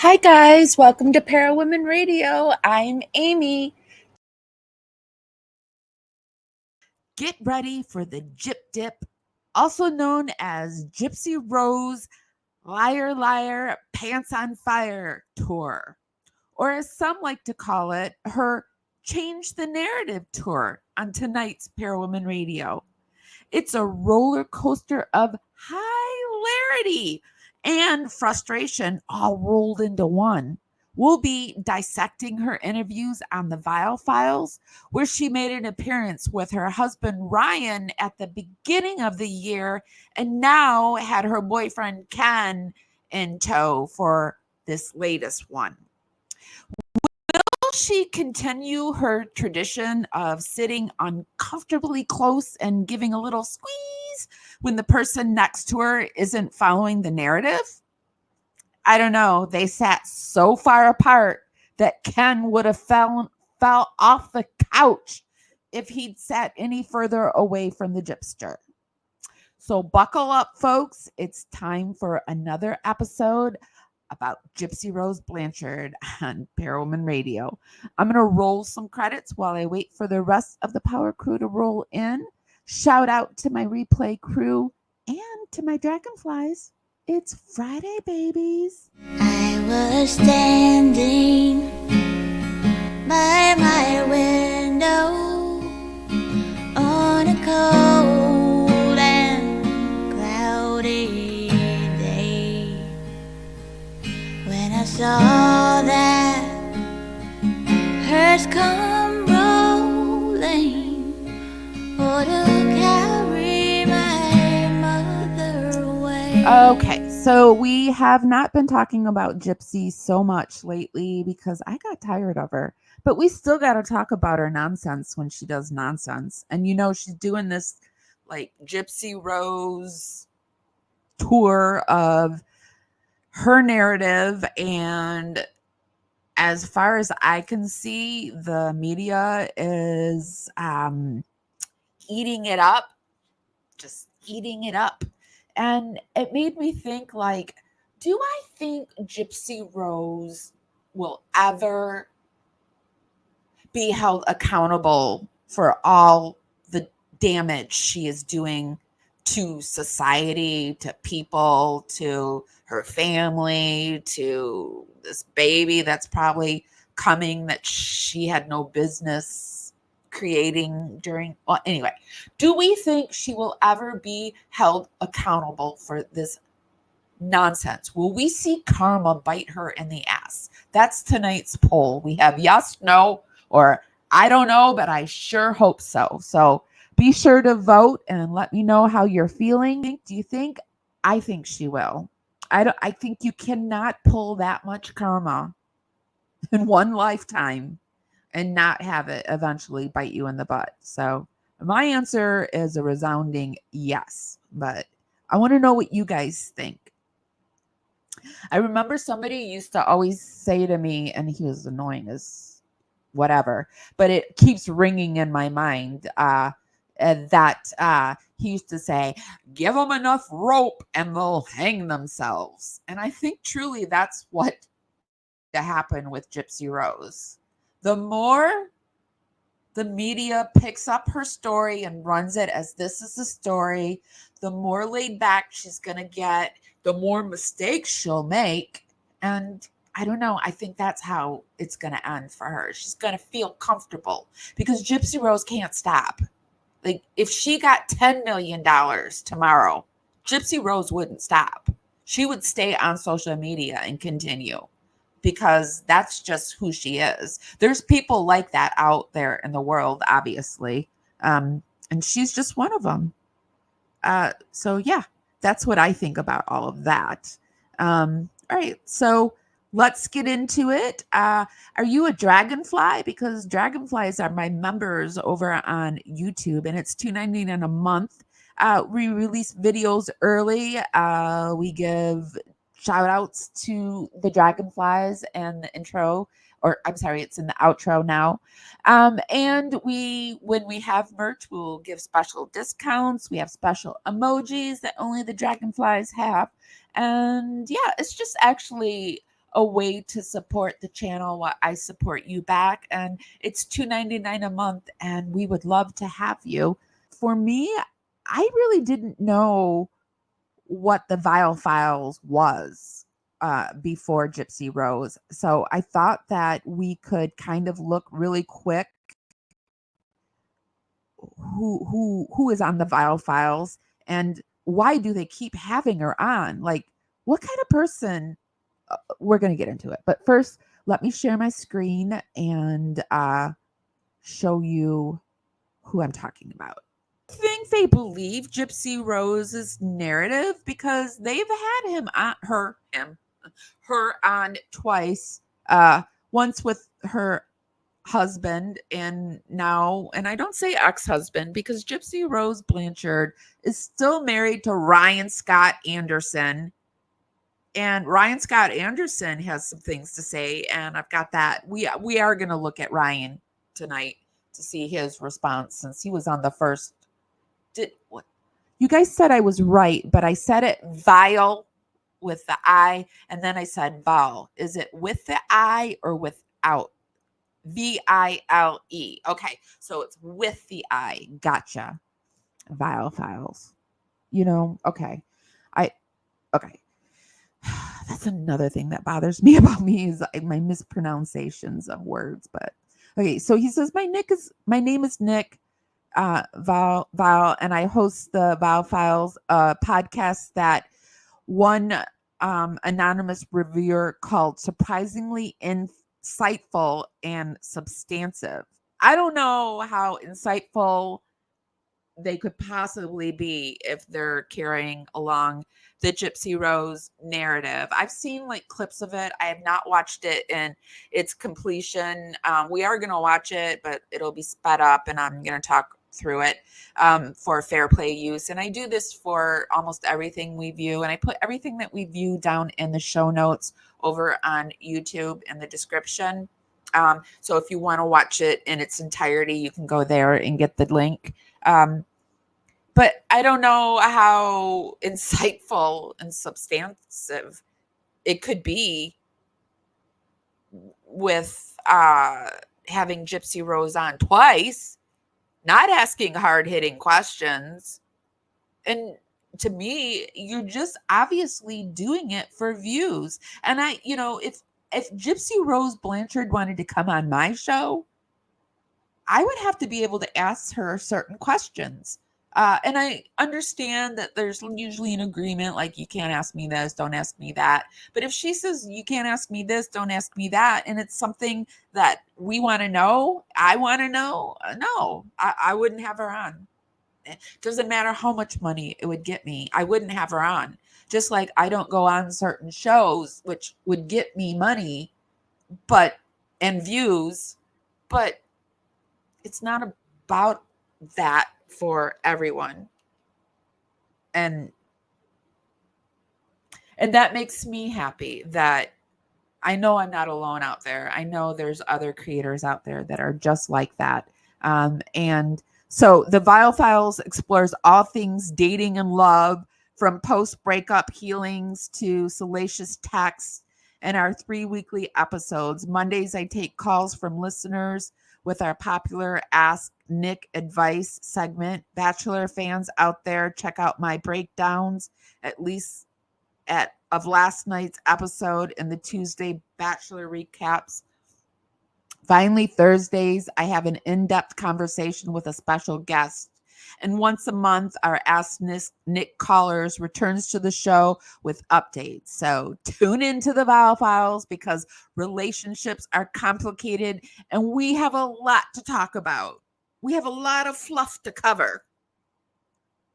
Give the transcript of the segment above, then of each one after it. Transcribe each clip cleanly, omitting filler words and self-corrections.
Hi guys, welcome to Parawomenradio. I'm Amy. Get ready for the Gyp Dip, also known as Gypsy Rose Liar Liar Pants on Fire tour, or as some like to call it, her Change the Narrative tour on tonight's Parawomenradio. It's a roller coaster of hilarity and frustration all rolled into one. We'll be dissecting her interviews on the Viall Files, where she made an appearance with her husband Ryan at the beginning of the year and now had her boyfriend Ken in tow for this latest one. Will she continue her tradition of sitting uncomfortably close and giving a little squeeze when the person next to her isn't following the narrative? I don't know. They sat so far apart that Ken would have fell off the couch if he'd sat any further away from the gypster. So buckle up, folks. It's time for another episode about Gypsy Rose Blanchard on Parawomenradio. I'm going to roll some credits while I wait for the rest of the power crew to roll in. Shout out to my replay crew and to my dragonflies. It's Friday, babies. I was standing by my window on a cold and cloudy day when I saw that hearse come rolling for to carry my mother away. Okay, so we have not been talking about Gypsy so much lately because I got tired of her. But we still got to talk about her nonsense when she does nonsense. And you know, she's doing this like Gypsy Rose tour of her narrative. And as far as I can see, the media is eating it up, just eating it up. And it made me think, like, do I think Gypsy Rose will ever be held accountable for all the damage she is doing to society, to people, to her family, to this baby that's probably coming that she had no business creating during? Well, anyway, do we think she will ever be held accountable for this nonsense? Will we see karma bite her in the ass? That's tonight's poll. We have yes, no, or I don't know, but I sure hope so. So be sure to vote and let me know how you're feeling. Do you think? I think she will. I think you cannot pull that much karma in one lifetime and not have it eventually bite you in the butt. So my answer is a resounding yes, but I want to know what you guys think. I remember somebody used to always say to me, and he was annoying as whatever, but it keeps ringing in my mind, that he used to say, give them enough rope and they'll hang themselves. And I think truly that's what to happen with Gypsy Rose. The more the media picks up her story and runs it as this is the story, the more laid back she's going to get, the more mistakes she'll make. And I don't know. I think that's how it's going to end for her. She's going to feel comfortable because Gypsy Rose can't stop. Like if she got $10 million tomorrow, Gypsy Rose wouldn't stop. She would stay on social media and continue because that's just who she is. There's people like that out there in the world, obviously. And she's just one of them. So yeah, that's what I think about all of that. All right, so let's get into it. Are you a dragonfly? Because dragonflies are my members over on YouTube, and it's $2.99 a month. We release videos early. We give shout outs to the dragonflies and the intro, or I'm sorry, it's in the outro now. And when we have merch, we'll give special discounts. We have special emojis that only the dragonflies have. And yeah, it's just actually a way to support the channel while I support you back. And it's $2.99 a month, and we would love to have you. For me, I really didn't know what the Viall Files was before Gypsy Rose. So I thought that we could kind of look really quick who is on the Viall Files and why do they keep having her on? Like, what kind of person? We're going to get into it. But first, let me share my screen and show you who I'm talking about. I think they believe Gypsy Rose's narrative because they've had him on her on twice. Once with her husband, and now, and I don't say ex-husband because Gypsy Rose Blanchard is still married to Ryan Scott Anderson. And Ryan Scott Anderson has some things to say, and I've got that. We are going to look at Ryan tonight to see his response since he was on the first. What? You guys said I was right, but I said it Viall with the I, and then I said Viall. Is it with the I or without? Viale. Okay, so it's with the I. Gotcha. Viall Files. Okay. Okay. That's another thing that bothers me about me is my mispronunciations of words. But okay, so he says my name is Nick Viall, and I host the Viall Files podcast that one anonymous reviewer called surprisingly insightful and substantive. I don't know how insightful they could possibly be if they're carrying along the Gypsy Rose narrative. I've seen like clips of it. I have not watched it in its completion. We are going to watch it, but it'll be sped up and I'm going to talk through it for fair play use. And I do this for almost everything we view. And I put everything that we view down in the show notes over on YouTube in the description. So if you want to watch it in its entirety, you can go there and get the link. But I don't know how insightful and substantive it could be with having Gypsy Rose on twice, not asking hard-hitting questions. And to me, you're just obviously doing it for views. And if Gypsy Rose Blanchard wanted to come on my show, I would have to be able to ask her certain questions. And I understand that there's usually an agreement, like you can't ask me this, don't ask me that. But if she says you can't ask me this, don't ask me that, and it's something that we want to know, I want to know, no, I wouldn't have her on. It doesn't matter how much money it would get me. I wouldn't have her on. Just like I don't go on certain shows, which would get me money, and views, but it's not about that for everyone. And that makes me happy that I know I'm not alone out there. I know there's other creators out there that are just like that. And so the Viall Files explores all things dating and love, from post-breakup healings to salacious texts. In our 3 weekly episodes, Mondays I take calls from listeners with our popular Ask Nick Advice segment. Bachelor fans out there, check out my breakdowns, at least of last night's episode and the Tuesday Bachelor recaps. Finally, Thursdays, I have an in-depth conversation with a special guest. And once a month, our Ask Nick Callers returns to the show with updates. So tune into the Viall Files because relationships are complicated and we have a lot to talk about. We have a lot of fluff to cover.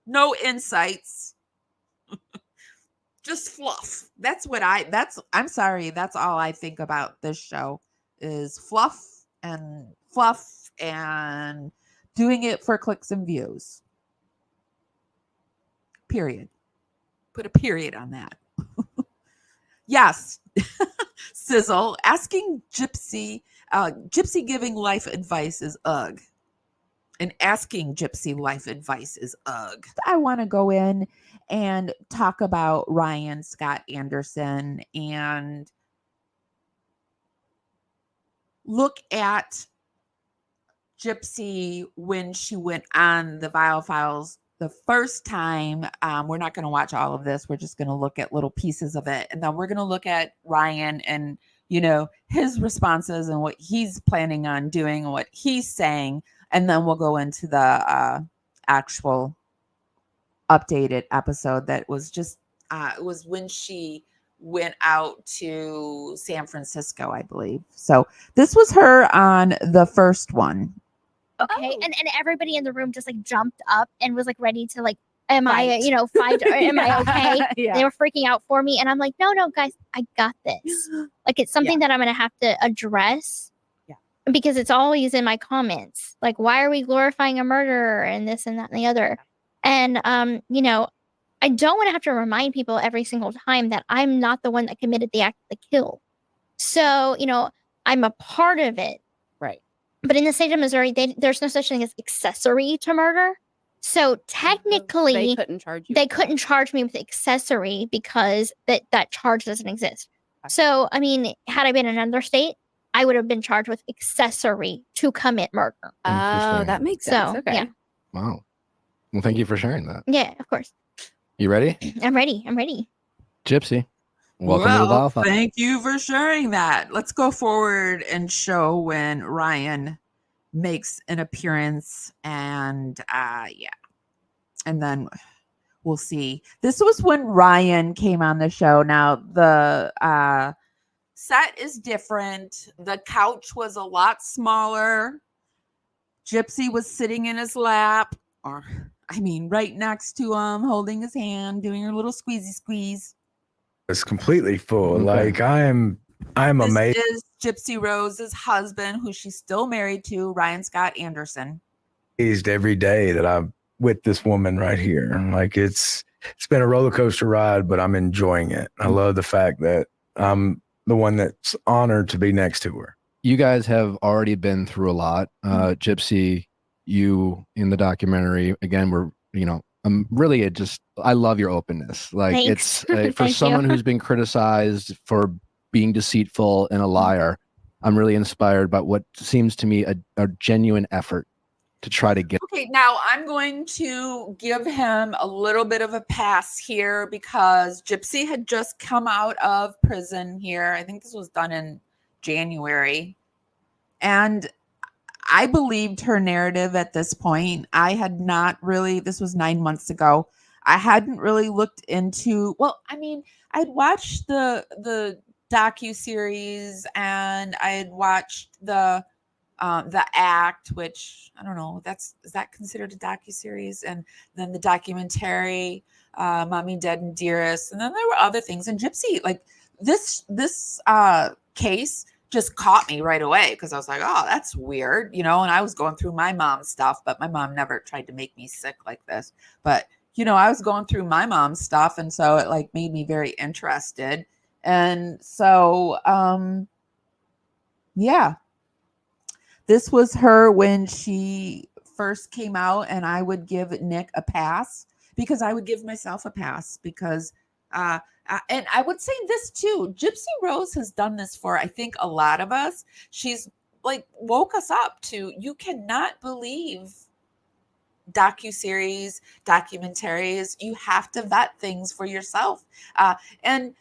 No insights. Just fluff. I'm sorry. That's all I think about this show is fluff and doing it for clicks and views. Period. Put a period on that. Yes. Sizzle. Asking Gypsy giving life advice is ugh. And asking Gypsy life advice is ugh. I want to go in and talk about Ryan Scott Anderson and look at Gypsy when she went on the Viall Files the first time. We're not going to watch all of this. We're just going to look at little pieces of it. And then we're going to look at Ryan and, his responses and what he's planning on doing and what he's saying. And then we'll go into the actual updated episode that was just, it was when she went out to San Francisco, I believe. So this was her on the first one. Okay. And everybody in the room just like jumped up and was like ready to like, am I, fight? Or am I okay? Yeah. They were freaking out for me. And I'm like, no, guys, I got this. Like, it's something that I'm going to have to address. Yeah. Because it's always in my comments. Like, why are we glorifying a murderer and this and that and the other? And, I don't want to have to remind people every single time that I'm not the one that committed the act of the kill. So, I'm a part of it. Right. But in the state of Missouri, there's no such thing as accessory to murder. So technically, they couldn't charge you. They couldn't charge me with accessory because that charge doesn't exist. So, I mean, had I been in another state, I would have been charged with accessory to commit murder. Oh, that makes sense. So, okay. yeah. Wow. Well, thank you for sharing that. Yeah, of course. You ready? I'm ready. Gypsy, welcome to the Viall Files. Thank you for sharing that. Let's go forward and show when Ryan makes an appearance, and and then we'll see. This was when Ryan came on the show. Now the set is different. The couch was a lot smaller. Gypsy was sitting in his lap, right next to him, holding his hand, doing her little squeezy squeeze. It's completely full. Okay. Like I'm amazed. This is Gypsy Rose's husband, who she's still married to, Ryan Scott Anderson. Every day that I'm with this woman right here. Like it's been a roller coaster ride, but I'm enjoying it. I love the fact that I'm the one that's honored to be next to her. You guys have already been through a lot. Gypsy, you in the documentary, again, I love your openness. Like Thanks. it's for someone who's been criticized for being deceitful and a liar. I'm really inspired by what seems to me a genuine effort to try to get. Okay, now I'm going to give him a little bit of a pass here because Gypsy had just come out of prison here. I think this was done in January. And I believed her narrative at this point. I had not really, this was 9 months ago. I hadn't really looked into, I'd watched the docuseries and I had watched the Act, which I don't know, is that considered a docuseries? And then the documentary, Mommy, Dead and Dearest. And then there were other things. And Gypsy, like this case just caught me right away because I was like, oh, that's weird, and I was going through my mom's stuff, but my mom never tried to make me sick like this. But, I was going through my mom's stuff. And so it like made me very interested. And so, this was her when she first came out, and I would give Nick a pass because I would give myself a pass because, and I would say this too, Gypsy Rose has done this for, I think, a lot of us. She's like woke us up to, you cannot believe docuseries, documentaries. You have to vet things for yourself. And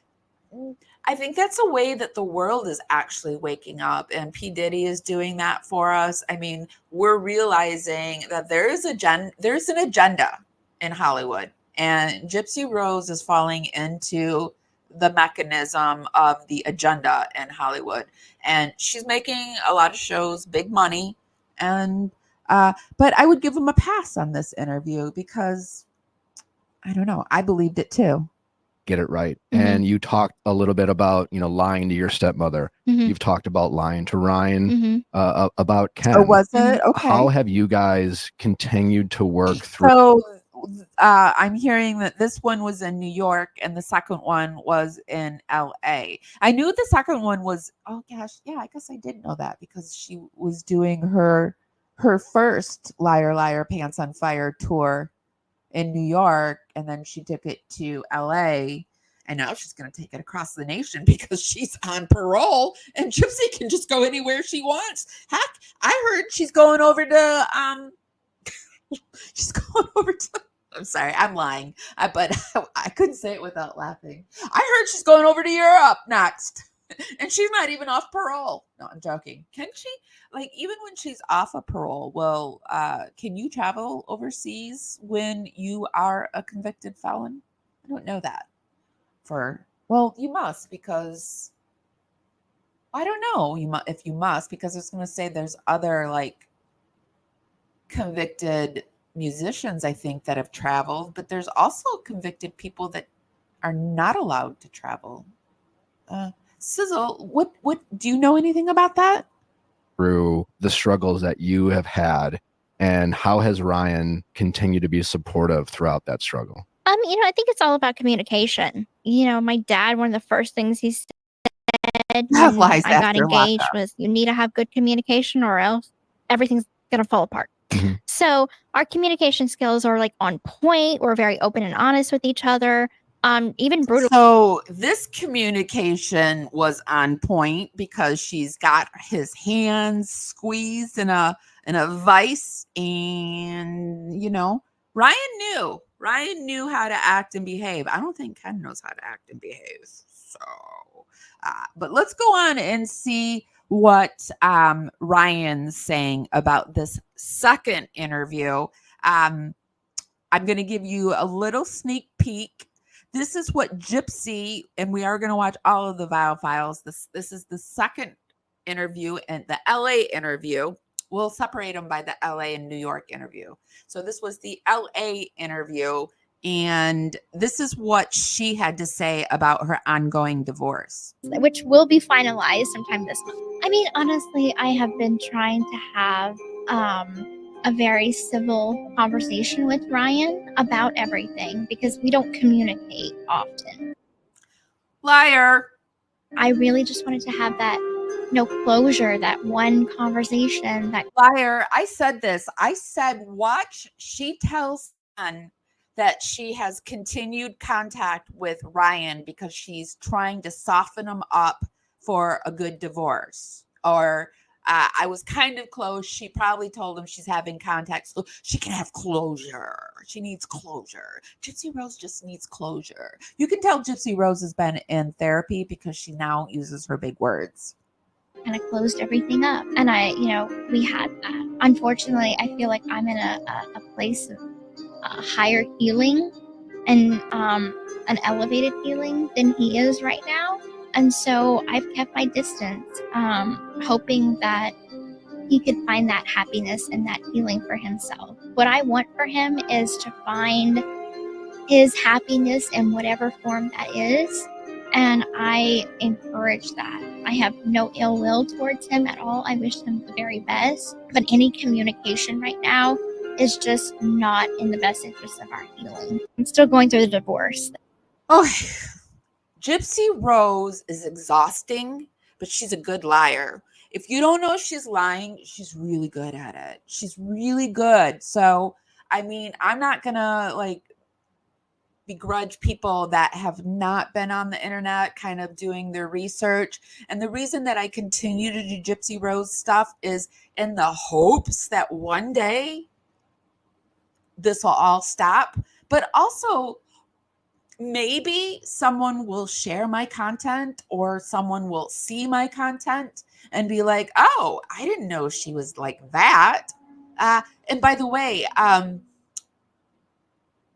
I think that's a way that the world is actually waking up, and P. Diddy is doing that for us. I mean, we're realizing that there's an agenda in Hollywood, and Gypsy Rose is falling into the mechanism of the agenda in Hollywood, and she's making a lot of shows, big money, and but I would give him a pass on this interview because I don't know, I believed it too. Get it right. Mm-hmm. And you talked a little bit about, lying to your stepmother. Mm-hmm. You've talked about lying to Ryan, Mm-hmm. about Ken. Oh, was it? Okay. How have you guys continued to work through? So I'm hearing that this one was in New York and the second one was in LA. I knew the second one was, oh gosh, yeah, I guess I did know that because she was doing her first Liar Liar Pants on Fire tour in New York, and then she took it to LA. And now she's going to take it across the nation because she's on parole and Gypsy can just go anywhere she wants. Heck, I heard she's going over to, I'm sorry, I'm lying, but I couldn't say it without laughing. I heard she's going over to Europe next. And she's not even off parole. No, I'm joking. Can she? Like, even when she's off of parole, well, can you travel overseas when you are a convicted felon? I don't know that. Well, you must, because I don't know if you must, because I was going to say there's other like convicted musicians, I think, that have traveled, but there's also convicted people that are not allowed to travel. Sizzle, what do you know anything about that? Through the struggles that you have had, and how has Ryan continued to be supportive throughout that struggle? I think it's all about communication. My dad, one of the first things he said when I got engaged was, you need to have good communication or else everything's gonna fall apart. Mm-hmm. So our communication skills are like on point. We're very open and honest with each other. Even brutal. So this communication was on point because she's got his hands squeezed in a vice, and Ryan knew how to act and behave. I don't think Ken knows how to act and behave. So, but let's go on and see what Ryan's saying about this second interview. I'm going to give you a little sneak peek. This is what Gypsy, and we are going to watch all of the Viall Files. This is the second interview, and the LA interview. We'll separate them by the LA and New York interview. So this was the LA interview, and this is what she had to say about her ongoing divorce, which will be finalized sometime this month. I mean, honestly, I have been trying to have a very civil conversation with Ryan about everything because we don't communicate often. Liar. I really just wanted to have that closure, that one conversation. That liar. I said this. I said, watch. She tells Son that she has continued contact with Ryan because she's trying to soften him up for a good divorce. Or I was kind of close. She probably told him she's having contact so she can have closure. She needs closure. Gypsy Rose just needs closure. You can tell Gypsy Rose has been in therapy because she now uses her big words. And I closed everything up. And we had that. Unfortunately, I feel like I'm in a place of higher healing and an elevated healing than he is right now. And so I've kept my distance, hoping that he could find that happiness and that healing for himself. What I want for him is to find his happiness in whatever form that is. And I encourage that. I have no ill will towards him at all. I wish him the very best. But any communication right now is just not in the best interest of our healing. I'm still going through the divorce. Oh, Gypsy Rose is exhausting, but she's a good liar. If you don't know she's lying, she's really good at it. She's really good. So, I mean, I'm not going to begrudge people that have not been on the internet kind of doing their research. And the reason that I continue to do Gypsy Rose stuff is in the hopes that one day this will all stop. But also, maybe someone will share my content or someone will see my content and be like, oh, I didn't know she was like that. And by the way,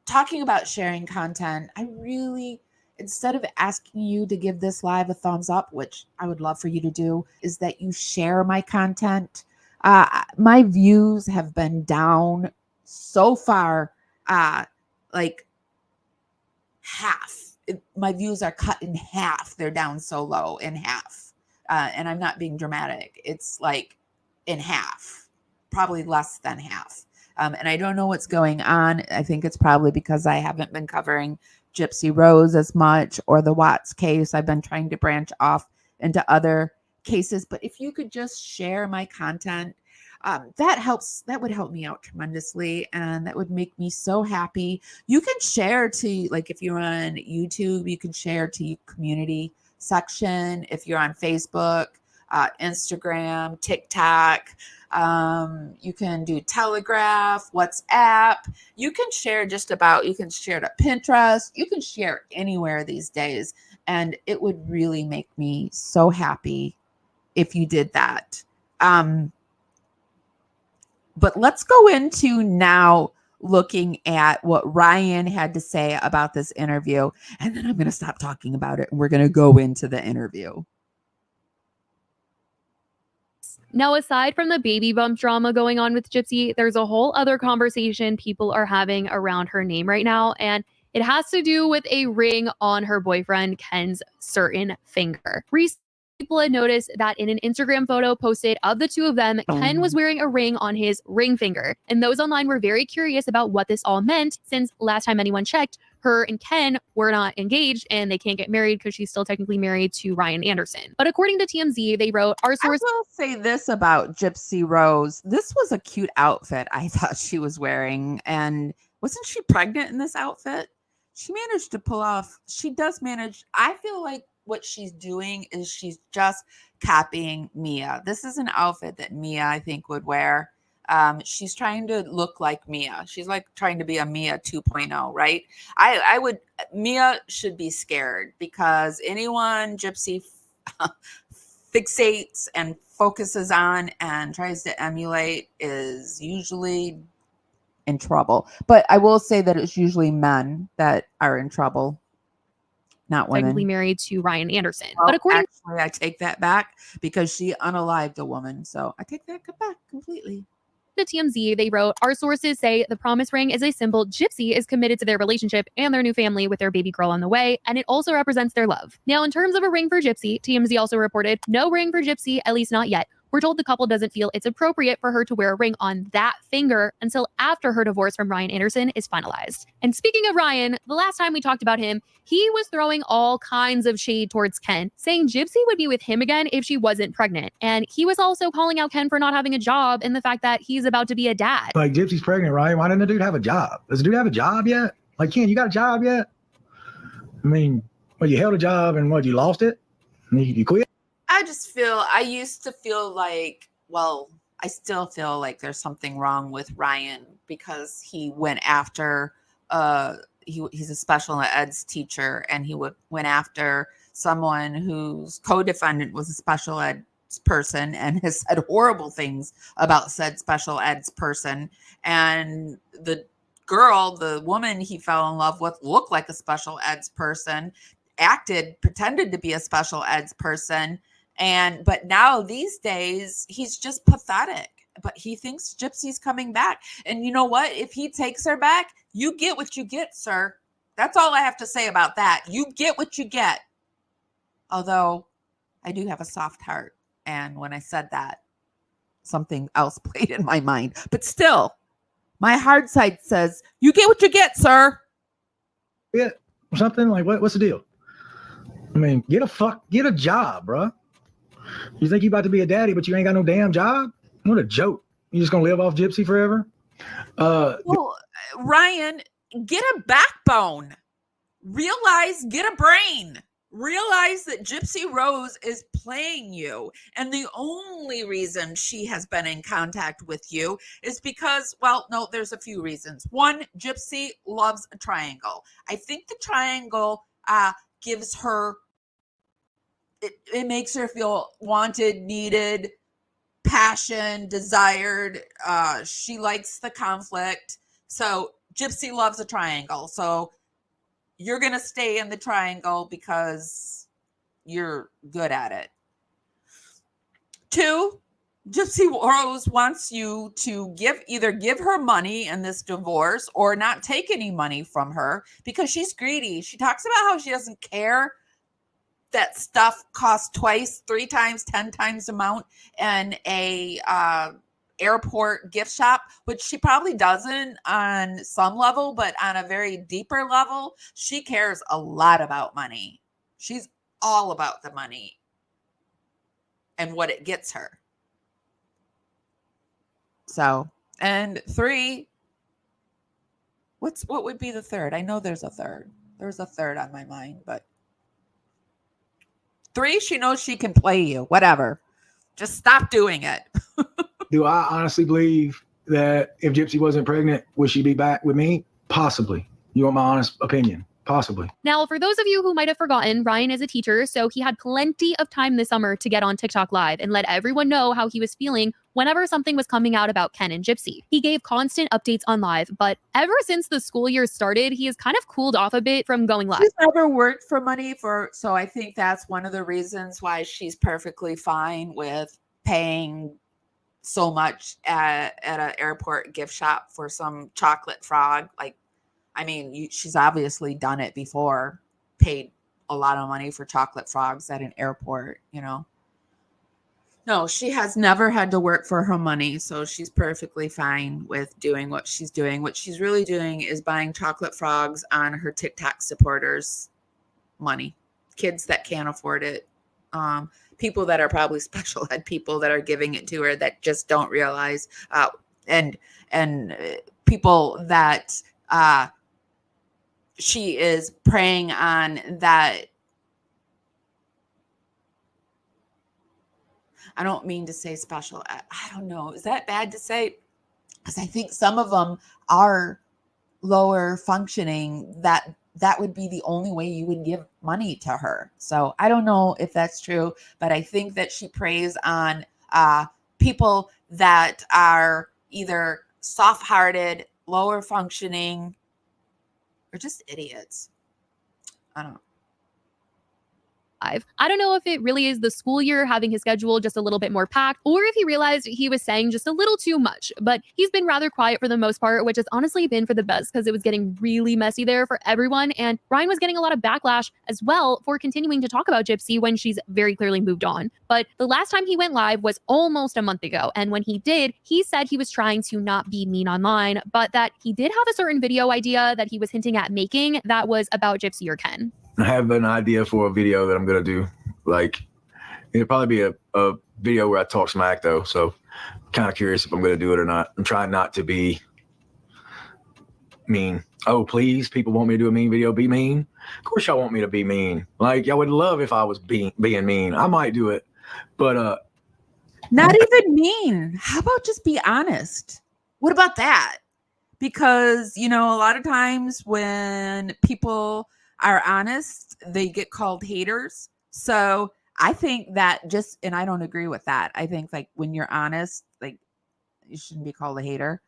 talking about sharing content, I really, instead of asking you to give this live a thumbs up, which I would love for you to do, is that you share my content. My views have been down so far, like half. My views are cut in half. They're down so low in half. And I'm not being dramatic. It's like in half, probably less than half. And I don't know what's going on. I think it's probably because I haven't been covering Gypsy Rose as much or the Watts case. I've been trying to branch off into other cases. But if you could just share my content, That would help me out tremendously, and that would make me so happy. You can share to, like, if you're on YouTube, you can share to your community section. If you're on Facebook, Instagram, TikTok, you can do Telegraph, WhatsApp. You can share you can share to Pinterest. You can share anywhere these days, and it would really make me so happy if you did that. But let's go into now looking at what Ryan had to say about this interview. And then I'm going to stop talking about it and we're going to go into the interview. Now, aside from the baby bump drama going on with Gypsy, there's a whole other conversation people are having around her name right now. And it has to do with a ring on her boyfriend Ken's certain finger. Recently, people had noticed that in an Instagram photo posted of the two of them, Ken was wearing a ring on his ring finger. And those online were very curious about what this all meant, since last time anyone checked, her and Ken were not engaged and they can't get married because she's still technically married to Ryan Anderson. But according to TMZ, they wrote, our source— I will say this about Gypsy Rose. This was a cute outfit I thought she was wearing. And wasn't she pregnant in this outfit? She managed to pull off. She does manage. I feel like what she's doing is she's just copying Mia. This is an outfit that Mia, I think, would wear. She's trying to look like Mia. She's like trying to be a Mia 2.0, right? Mia should be scared, because anyone Gypsy fixates and focuses on and tries to emulate is usually in trouble. But I will say that it's usually men that are in trouble, not women. Technically married to Ryan Anderson. Well, but according— actually, I take that back, because she unalived a woman. So I take that back completely. to TMZ, they wrote, our sources say the promise ring is a symbol Gypsy is committed to their relationship and their new family with their baby girl on the way, and it also represents their love. Now, in terms of a ring for Gypsy, TMZ also reported, no ring for Gypsy, at least not yet. We're told the couple doesn't feel it's appropriate for her to wear a ring on that finger until after her divorce from Ryan Anderson is finalized. And speaking of Ryan, the last time we talked about him, he was throwing all kinds of shade towards Ken, saying Gypsy would be with him again if she wasn't pregnant. And he was also calling out Ken for not having a job and the fact that he's about to be a dad. Like, Gypsy's pregnant, right? Why didn't the dude have a job? Does the dude have a job yet? Like, Ken, you got a job yet? I mean, well, you held a job and you lost it? You quit? I used to feel like, well, I still feel like there's something wrong with Ryan, because he went after, he's a special ed's teacher, and he went after someone whose co-defendant was a special ed person and has said horrible things about said special ed's person. And the girl, the woman he fell in love with, looked like a special ed's person, pretended to be a special ed's person. But now these days, he's just pathetic. But he thinks Gypsy's coming back. And you know what? If he takes her back, you get what you get, sir. That's all I have to say about that. You get what you get. Although I do have a soft heart. And when I said that, something else played in my mind. But still, my hard side says, you get what you get, sir. Yeah, or something like, what's the deal? I mean, get a job, bro. You think you about to be a daddy, but you ain't got no damn job? What a joke. You just gonna live off Gypsy forever? Well, Ryan, get a backbone. Get a brain. Realize that Gypsy Rose is playing you. And the only reason she has been in contact with you is because, well, no, there's a few reasons. One, Gypsy loves a triangle. I think the triangle gives her, it makes her feel wanted, needed, passion, desired. She likes the conflict. So Gypsy loves a triangle. So you're going to stay in the triangle because you're good at it. Two, Gypsy Rose wants you to either give her money in this divorce or not take any money from her, because she's greedy. She talks about how she doesn't care that stuff costs twice, 3 times, 10 times the amount in a airport gift shop, which she probably doesn't on some level, but on a very deeper level, she cares a lot about money. She's all about the money and what it gets her. So, and 3, what would be the third? I know there's a third. There's a third on my mind, but 3, she knows she can play you. Whatever. Just stop doing it. Do I honestly believe that if Gypsy wasn't pregnant, would she be back with me? Possibly. You want my honest opinion? Possibly. Now, for those of you who might have forgotten, Ryan is a teacher, so he had plenty of time this summer to get on TikTok Live and let everyone know how he was feeling whenever something was coming out about Ken and Gypsy. He gave constant updates on Live, but ever since the school year started, he has kind of cooled off a bit from going live. She's never worked for money so I think that's one of the reasons why she's perfectly fine with paying so much at an airport gift shop for some chocolate frog. Like, I mean, she's obviously done it before, paid a lot of money for chocolate frogs at an airport, you know. No, she has never had to work for her money, so she's perfectly fine with doing what she's doing. What she's really doing is buying chocolate frogs on her TikTok supporters' money, kids that can't afford it, people that are probably special ed people that are giving it to her that just don't realize, and people that she is preying on that. I don't mean to say special. I don't know. Is that bad to say? Because I think some of them are lower functioning, that would be the only way you would give money to her. So I don't know if that's true, but I think that she preys on people that are either soft-hearted, lower functioning, or just idiots. I don't know. I don't know if it really is the school year having his schedule just a little bit more packed, or if he realized he was saying just a little too much, but he's been rather quiet for the most part, which has honestly been for the best because it was getting really messy there for everyone. And Ryan was getting a lot of backlash as well for continuing to talk about Gypsy when she's very clearly moved on. But the last time he went live was almost a month ago. And when he did, he said he was trying to not be mean online, but that he did have a certain video idea that he was hinting at making that was about Gypsy or Ken. I have an idea for a video that I'm going to do. Like, it'll probably be a video where I talk smack, though. So kind of curious if I'm going to do it or not. I'm trying not to be mean. Oh, please, people want me to do a mean video. Be mean. Of course y'all want me to be mean. Like, y'all would love if I was being mean. I might do it. But not even mean. How about just be honest? What about that? Because, you know, a lot of times when people are honest, they get called haters. So I think that just, and I don't agree with that. I think like when you're honest, like you shouldn't be called a hater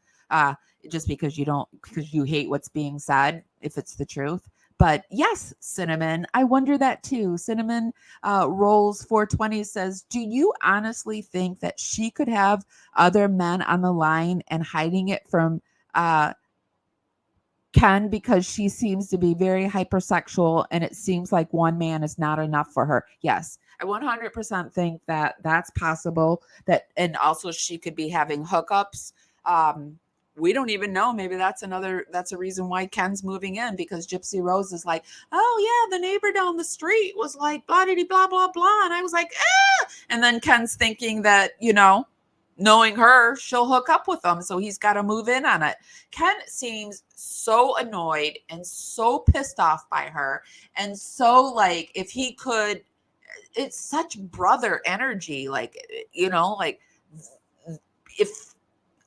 just because you hate what's being said, if it's the truth. But yes, Cinnamon, I wonder that too. Cinnamon Rolls 420 says, do you honestly think that she could have other men on the line and hiding it from Ken because she seems to be very hypersexual and it seems like one man is not enough for her? Yes, I 100% think that that's possible. And also she could be having hookups. We don't even know. Maybe that's a reason why Ken's moving in, because Gypsy Rose is like, oh yeah, the neighbor down the street was like blah blah blah blah, and I was like, and then Ken's thinking that, you know, knowing her, she'll hook up with him, so he's got to move in on it. Ken seems so annoyed and so pissed off by her, and so like if he could, it's such brother energy, like, you know, like if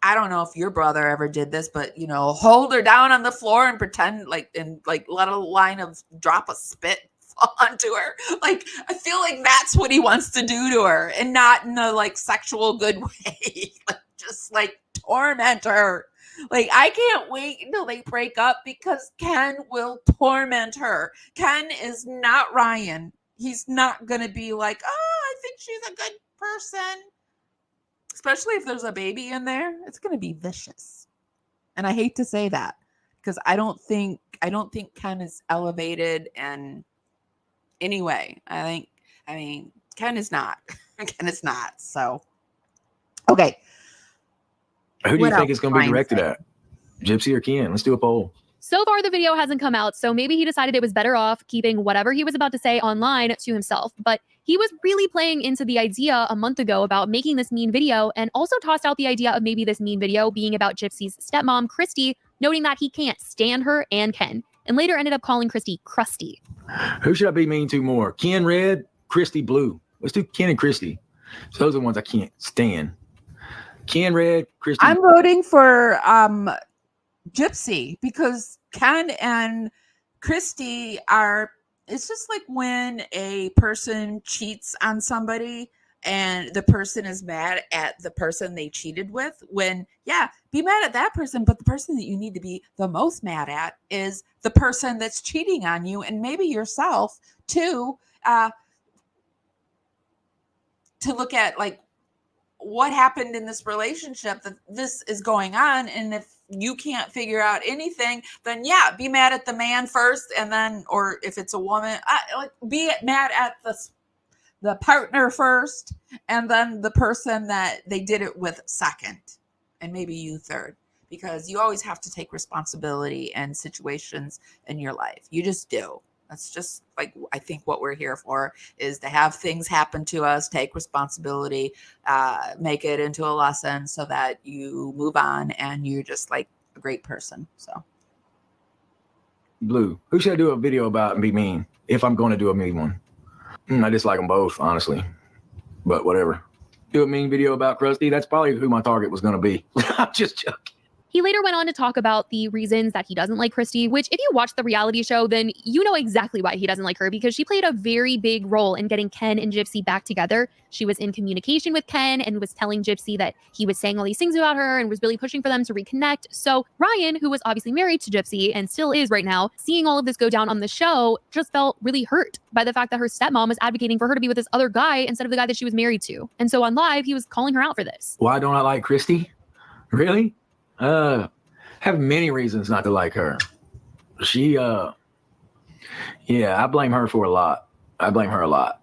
I don't know if your brother ever did this, but you know, hold her down on the floor and pretend like, and like let a line of drop a spit onto her. Like, I feel like that's what he wants to do to her, and not in a like sexual good way. Like, just like torment her. Like, I can't wait until they break up because Ken will torment her. Ken is not Ryan. He's not going to be like, oh, I think she's a good person. Especially if there's a baby in there, it's going to be vicious. And I hate to say that because I don't think Ken is elevated and anyway. I mean, Ken is not. Ken is not. So, okay. Who do you think it's going to be directed at? Gypsy or Ken? Let's do a poll. So far, the video hasn't come out, so maybe he decided it was better off keeping whatever he was about to say online to himself. But He was really playing into the idea a month ago about making this mean video, and also tossed out the idea of maybe this mean video being about Gypsy's stepmom, Christie, noting that he can't stand her and Ken, and later ended up calling Christie crusty. Who should I be mean to more? Ken Red, Christie Blue. Let's do Ken and Christie. So those are the ones I can't stand. Ken Red, Christie. I'm voting for Gypsy, because Ken and Christie are, it's just like when a person cheats on somebody and the person is mad at the person they cheated with, when, yeah, be mad at that person, but the person that you need to be the most mad at is the person that's cheating on you, and maybe yourself too, to look at like what happened in this relationship that this is going on. And if you can't figure out anything, then yeah, be mad at the man first, and then, or if it's a woman, be mad at the partner first, and then the person that they did it with second, and maybe you third, because you always have to take responsibility in situations in your life. You just do. That's just like, I think what we're here for is to have things happen to us, take responsibility, make it into a lesson so that you move on and you're just like a great person. So, Blue. Who should I do a video about and be mean if I'm going to do a mean one? I dislike them both, honestly, but whatever. Do a mean video about Krusty. That's probably who my target was going to be. I'm just joking. He later went on to talk about the reasons that he doesn't like Christie, which if you watch the reality show, then you know exactly why he doesn't like her, because she played a very big role in getting Ken and Gypsy back together. She was in communication with Ken and was telling Gypsy that he was saying all these things about her and was really pushing for them to reconnect. So Ryan, who was obviously married to Gypsy and still is right now, seeing all of this go down on the show, just felt really hurt by the fact that her stepmom was advocating for her to be with this other guy instead of the guy that she was married to. And so on live, he was calling her out for this. Why don't I like Christie? Really? Have many reasons not to like her. She, yeah, I blame her for a lot. I blame her a lot.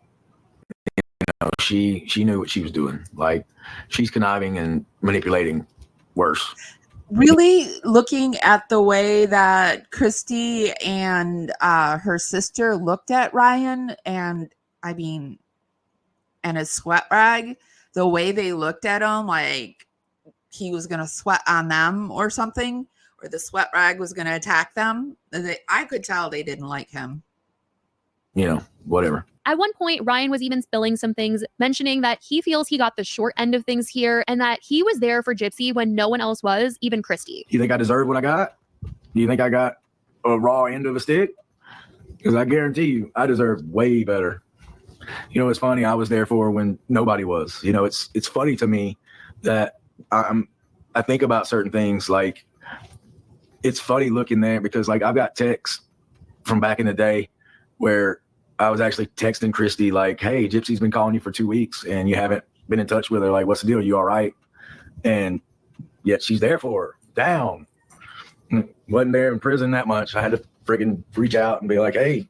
You know, she knew what she was doing. Like, she's conniving and manipulating worse. Really looking at the way that Christie and her sister looked at Ryan, and I mean, and his sweat rag, the way they looked at him, like he was going to sweat on them or something, or the sweat rag was going to attack them. I could tell they didn't like him. You know, whatever. At one point, Ryan was even spilling some things, mentioning that he feels he got the short end of things here and that he was there for Gypsy when no one else was, even Christie. You think I deserve what I got? Do you think I got a raw end of a stick? Because I guarantee you, I deserve way better. You know, it's funny. I was there for when nobody was. You know, it's funny to me that I think about certain things. Like, it's funny looking there because, like, I've got texts from back in the day where I was actually texting Christie like, hey, Gypsy's been calling you for 2 weeks and you haven't been in touch with her. Like, what's the deal? You all right? And yet she's there for her. Down. Wasn't there in prison that much. I had to freaking reach out and be like, hey,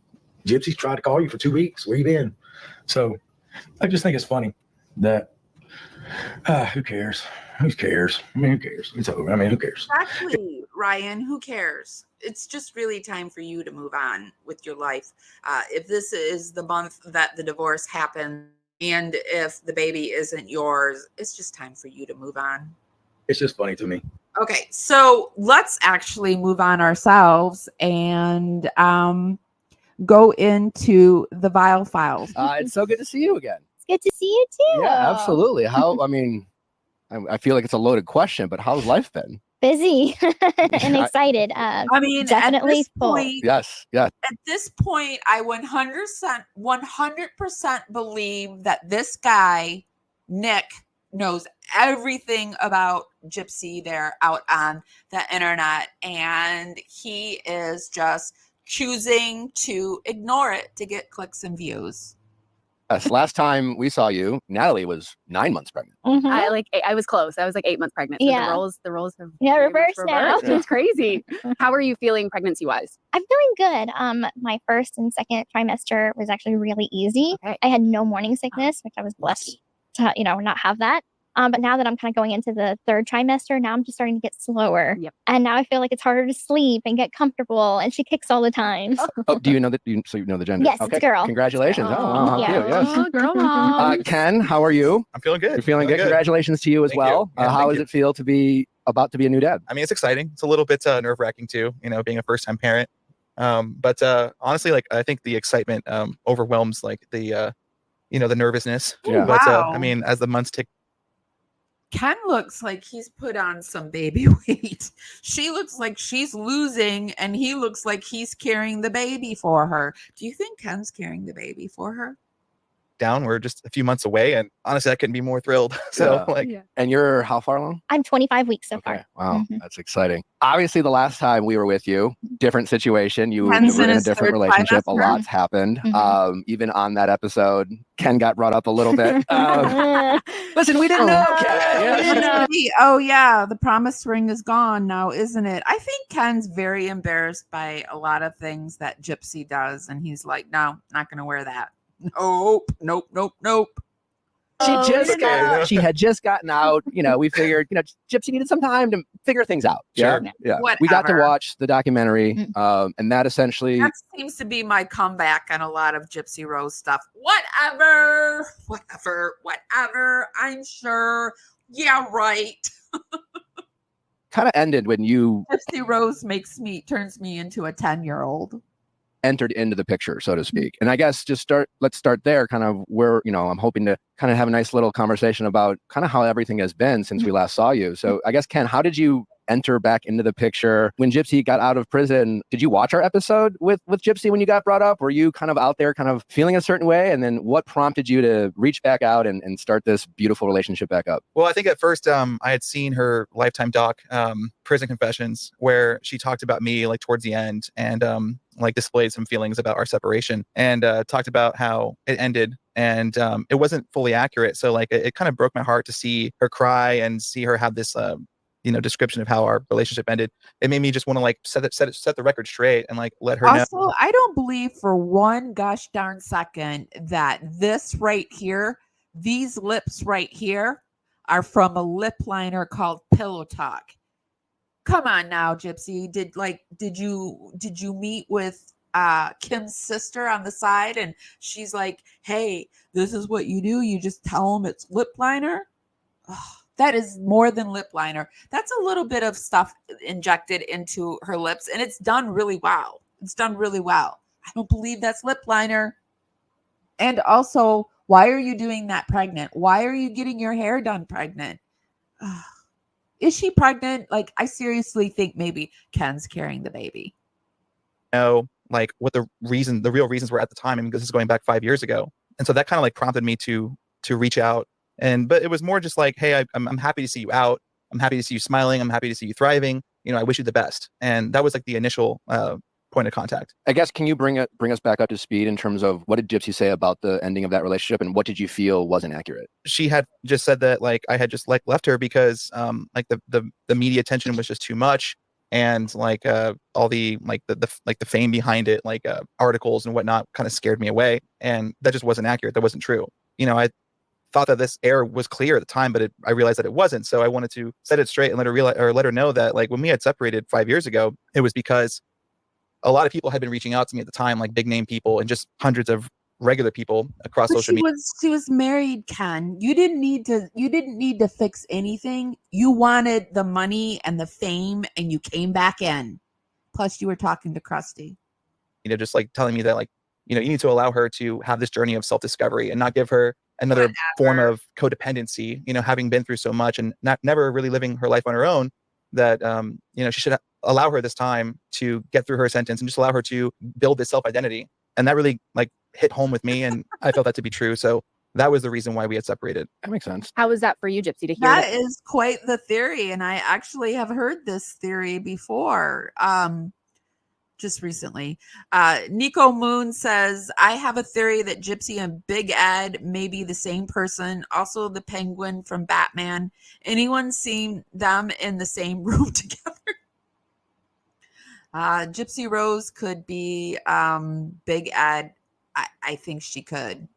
Gypsy's tried to call you for 2 weeks. Where you been? So I just think it's funny that who cares? Who cares? I mean, who cares? It's over. I mean, who cares? Exactly, Ryan. Who cares? It's just really time for you to move on with your life. If this is the month that the divorce happened, and if the baby isn't yours, it's just time for you to move on. It's just funny to me. Okay, so let's actually move on ourselves and go into the Viall Files. It's so good to see you again. It's good to see you too. Yeah, absolutely. How? I mean, I feel like it's a loaded question, but how's life been? Busy and excited. I mean, definitely at this full. point, Yes. At this point, I 100% believe that this guy, Nick, knows everything about Gypsy there out on the internet, and he is just choosing to ignore it to get clicks and views. Yes. Last time we saw you, Natalie was 9 months pregnant. Mhm. I was close. I was like 8 months pregnant. So Yeah. the roles have reversed now. It's crazy. How are you feeling pregnancy wise? I'm feeling good. My first and second trimester was actually really easy. Okay. I had no morning sickness, which I was blessed to, not have that. But now that I'm kind of going into the 3rd trimester, now I'm just starting to get slower. Yep. And now I feel like it's harder to sleep and get comfortable. And she kicks all the time. Oh, do you know that? So you know the gender? Yes, it's a girl. Congratulations. It's a Oh, girl. wow, how Yeah. cute. Yes. Aw, girl mom. Ken, how are you? I'm feeling good. You're feeling good. Congratulations to you as Thank well. you. Yeah, How thank does you. it feel to be about to be a new dad? I mean, it's exciting. It's a little bit nerve-wracking too, being a first-time parent. But honestly, like I think the excitement overwhelms like the the nervousness. Yeah. But Wow. I mean, as the months tick. Ken looks like he's put on some baby weight. She looks like she's losing, and he looks like he's carrying the baby for her. Do you think Ken's carrying the baby for her? down. We're just a few months away, and honestly, I couldn't be more thrilled. So, Yeah. And you're how far along? I'm 25 weeks so Okay. far. Wow, that's exciting. Obviously, the last time we were with you, different situation. You were Ken's in a his different 3rd relationship. A trimester. lot's happened. Even on that episode, Ken got brought up a little bit. Listen, we didn't know. Ken. We didn't know. Oh yeah, the promise ring is gone now, isn't it? I think Ken's very embarrassed by a lot of things that Gypsy does, and he's like, "No, not going to wear that. Nope. She had just gotten out. We figured, Gypsy needed some time to figure things out. Sure. Yeah. We got to Whatever. watch the documentary, and that essentially. That seems to be my comeback on a lot of Gypsy Rose stuff. Whatever. I'm sure. Yeah, right. kind of ended when you Gypsy Rose turns me into a 10-year-old. entered into the picture, so to speak. And I guess let's start there, kind of where, I'm hoping to kind of have a nice little conversation about kind of how everything has been since we last saw you. So I guess, Ken, how did you enter back into the picture when Gypsy got out of prison? Did you watch our episode with Gypsy when you got brought up? Were you kind of out there kind of feeling a certain way? And then what prompted you to reach back out and start this beautiful relationship back up? Well, I think at first I had seen her Lifetime doc, Prison Confessions, where she talked about me like towards the end and like displayed some feelings about our separation and talked about how it ended. And it wasn't fully accurate. So like it kind of broke my heart to see her cry and see her have this description of how our relationship ended. It made me just want to like set the record straight and like let her know. Also, I don't believe for one gosh darn second that this right here, these lips right here, are from a lip liner called Pillow Talk. Come on now, Gypsy. Did you meet with Kim's sister on the side and she's like, hey, this is what you do. You just tell them it's lip liner. Oh, that is more than lip liner. That's a little bit of stuff injected into her lips, and it's done really well. I don't believe that's lip liner. And also, why are you doing that pregnant? Why are you getting your hair done pregnant? Is she pregnant? Like, I seriously think maybe Ken's carrying the baby. Know like what the real reasons were at the time. I mean, this is going back 5 years ago. And so that kind of like prompted me to reach out. But it was more just like, hey, I'm happy to see you out. I'm happy to see you smiling. I'm happy to see you thriving. I wish you the best. And that was like the initial point of contact. I guess, can you bring us back up to speed in terms of what did Gypsy say about the ending of that relationship, and what did you feel wasn't accurate? She had just said that like I had just like left her because like the media attention was just too much, and like all the like the fame behind it, like articles and whatnot, kind of scared me away, and that just wasn't accurate. That wasn't true. I thought that this air was clear at the time, but I realized that it wasn't. So I wanted to set it straight and let her know that like when we had separated 5 years ago, it was because a lot of people had been reaching out to me at the time, like big name people and just hundreds of regular people across social media. She was married, Ken. You didn't need to fix anything. You wanted the money and the fame, and you came back in. Plus, you were talking to Christie. Just like telling me that like, you need to allow her to have this journey of self-discovery and not give her another form of codependency, having been through so much and never really living her life on her own, that, she should allow her this time to get through her sentence and just allow her to build this self-identity. And that really like hit home with me. And I felt that to be true. So that was the reason why we had separated. That makes sense. How was that for you, Gypsy, to hear That is quite the theory. And I actually have heard this theory before. Just recently. Nico Moon says, I have a theory that Gypsy and Big Ed may be the same person. Also the Penguin from Batman. Anyone seen them in the same room together? Gypsy Rose could be Big Ed. I think she could.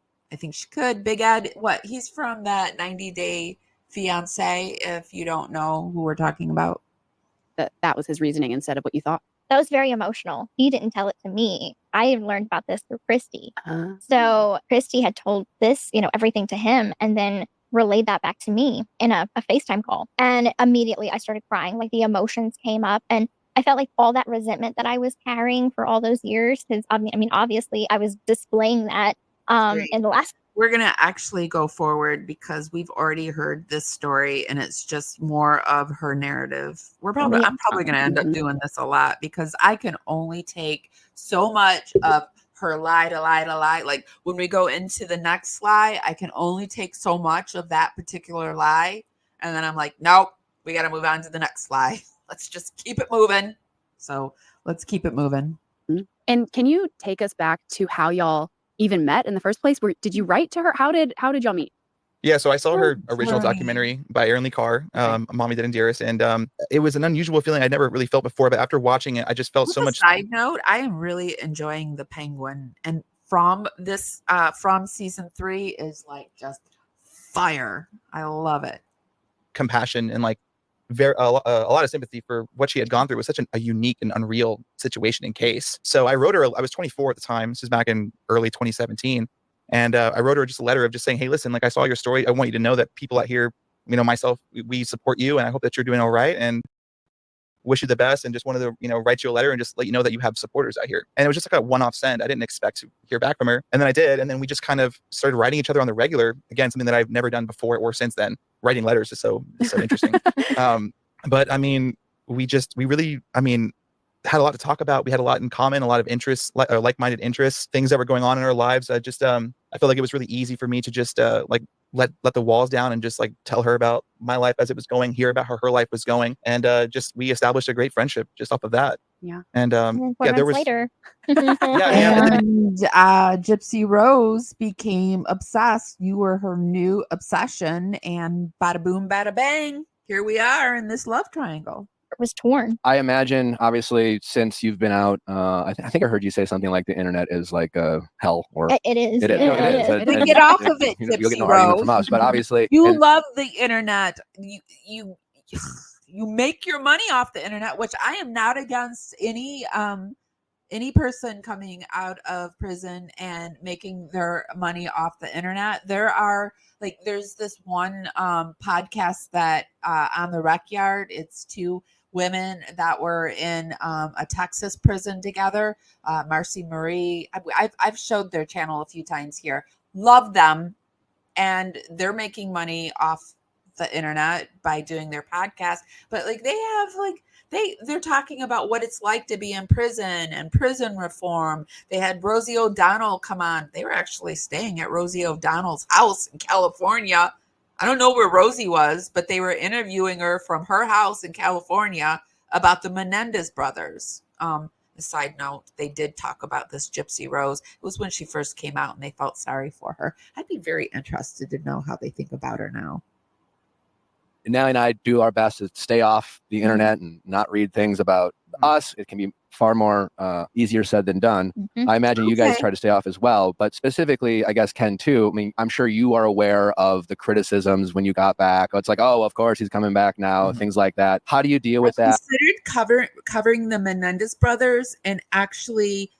Big Ed, what? He's from that 90 Day fiance, if you don't know who we're talking about. That was his reasoning instead of what you thought. That was very emotional. He didn't tell it to me. I learned about this through Christie. Uh, So Christie had told this, everything to him and then relayed that back to me in a FaceTime call. And immediately I started crying. Like the emotions came up and I felt like all that resentment that I was carrying for all those years, because obviously I was displaying that Great. in the last. We're going to actually go forward because we've already heard this story and it's just more of her narrative. I'm probably going to end up doing this a lot because I can only take so much of her lie to lie to lie. Like when we go into the next lie, I can only take so much of that particular lie. And then I'm like, nope, we got to move on to the next lie. Let's just keep it moving. So let's keep it moving. And can you take us back to how y'all even met in the first place? Did you write to her? How did y'all meet? Yeah, so I saw her Oh, original funny. documentary by Erin Lee Carr, Mommy Did and Dearest, and it was an unusual feeling I'd never really felt before. But after watching it, I just felt so much. Side note: I am really enjoying the Penguin, and from this, from season 3 is like just fire. I love it. Compassion and like a lot of sympathy for what she had gone through. It was such a unique and unreal situation and case. So I wrote her. I was 24 at the time. This is back in early 2017. And I wrote her just a letter of just saying, hey, listen, like I saw your story. I want you to know that people out here, myself, we support you. And I hope that you're doing all right. And wish you the best. And just wanted to, write you a letter and just let you know that you have supporters out here. And it was just like a one-off send. I didn't expect to hear back from her. And then I did. And then we just kind of started writing each other on the regular. Again, something that I've never done before or since then. Writing letters is so interesting. But I mean, we really had a lot to talk about. We had a lot in common, a lot of interests, like-minded interests, things that were going on in our lives. I felt like it was really easy for me to just let the walls down and just like tell her about my life as it was going, hear about how her life was going, and we established a great friendship just off of that. Yeah. And And then 4 months later. And Gypsy Rose became obsessed. You were her new obsession, and bada boom, bada bang. Here we are in this love triangle. It was torn. I imagine, obviously, since you've been out, I think I heard you say something like the internet is like hell, or It is. It is. No, it is. We get off of it, You'll get no Gypsy argument from Rose. us, but obviously, You love the internet. You make your money off the internet, which I am not against any person coming out of prison and making their money off the internet. There's this one podcast that on the Rec Yard, it's 2 women that were in a Texas prison together. Marcy Marie, I've showed their channel a few times here. Love them, and they're making money off the internet by doing their podcast. But they're talking about what it's like to be in prison and prison reform. They had Rosie O'Donnell come on. They were actually staying at Rosie O'Donnell's house in California. I don't know where Rosie was, but they were interviewing her from her house in California about the Menendez brothers. A side note, they did talk about this Gypsy Rose. It was when she first came out and they felt sorry for her. I'd be very interested to know how they think about her now. Nelly and I do our best to stay off the internet and not read things about us. It can be far more easier said than done. Mhm. I imagine you guys try to stay off as well, but specifically, I guess Ken too. I mean, I'm sure you are aware of the criticisms when you got back. It's like, oh, of course he's coming back now, things like that. How do you deal with that? Considered covering the Menendez brothers and actually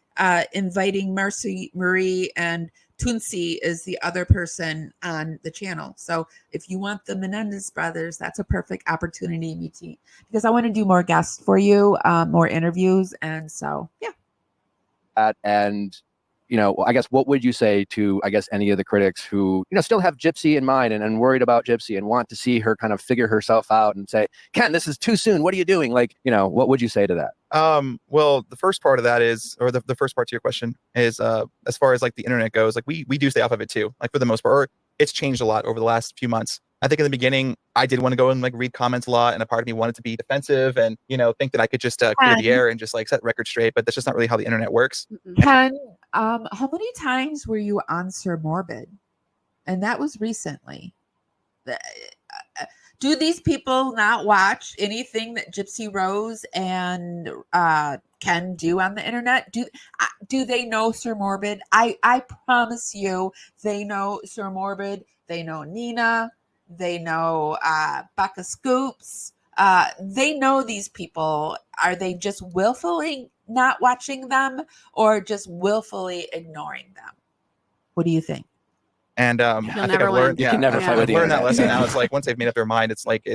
inviting Marcy Marie and Tunsi is the other person on the channel. So if you want the Menendez brothers, that's a perfect opportunity meeting, because I want to do more guests for you, more interviews. And so, yeah. And, I guess what would you say to, any of the critics who, still have Gypsy in mind and worried about Gypsy and want to see her kind of figure herself out and say, Ken, this is too soon. What are you doing? What would you say to that? Well, the first part of that is, or the first part to your question is, as far as like the internet goes, like we do stay off of it too, like for the most part, or it's changed a lot over the last few months. I think in the beginning, I did want to go and like read comments a lot, and a part of me wanted to be defensive and, think that I could just clear the air and just like set the record straight, but that's just not really how the internet works. Ken, how many times were you on Sir Morbid? And that was recently. Do these people not watch anything that Gypsy Rose and Ken do on the internet? Do they know Sir Morbid? I promise you, they know Sir Morbid. They know Nina. They know Becca Scoops. They know these people. Are they just willfully not watching them or just willfully ignoring them? What do you think? And I think never I've win. learned, You can never fight with I've the learned that internet. lesson now. It's like once they've made up their mind, it's like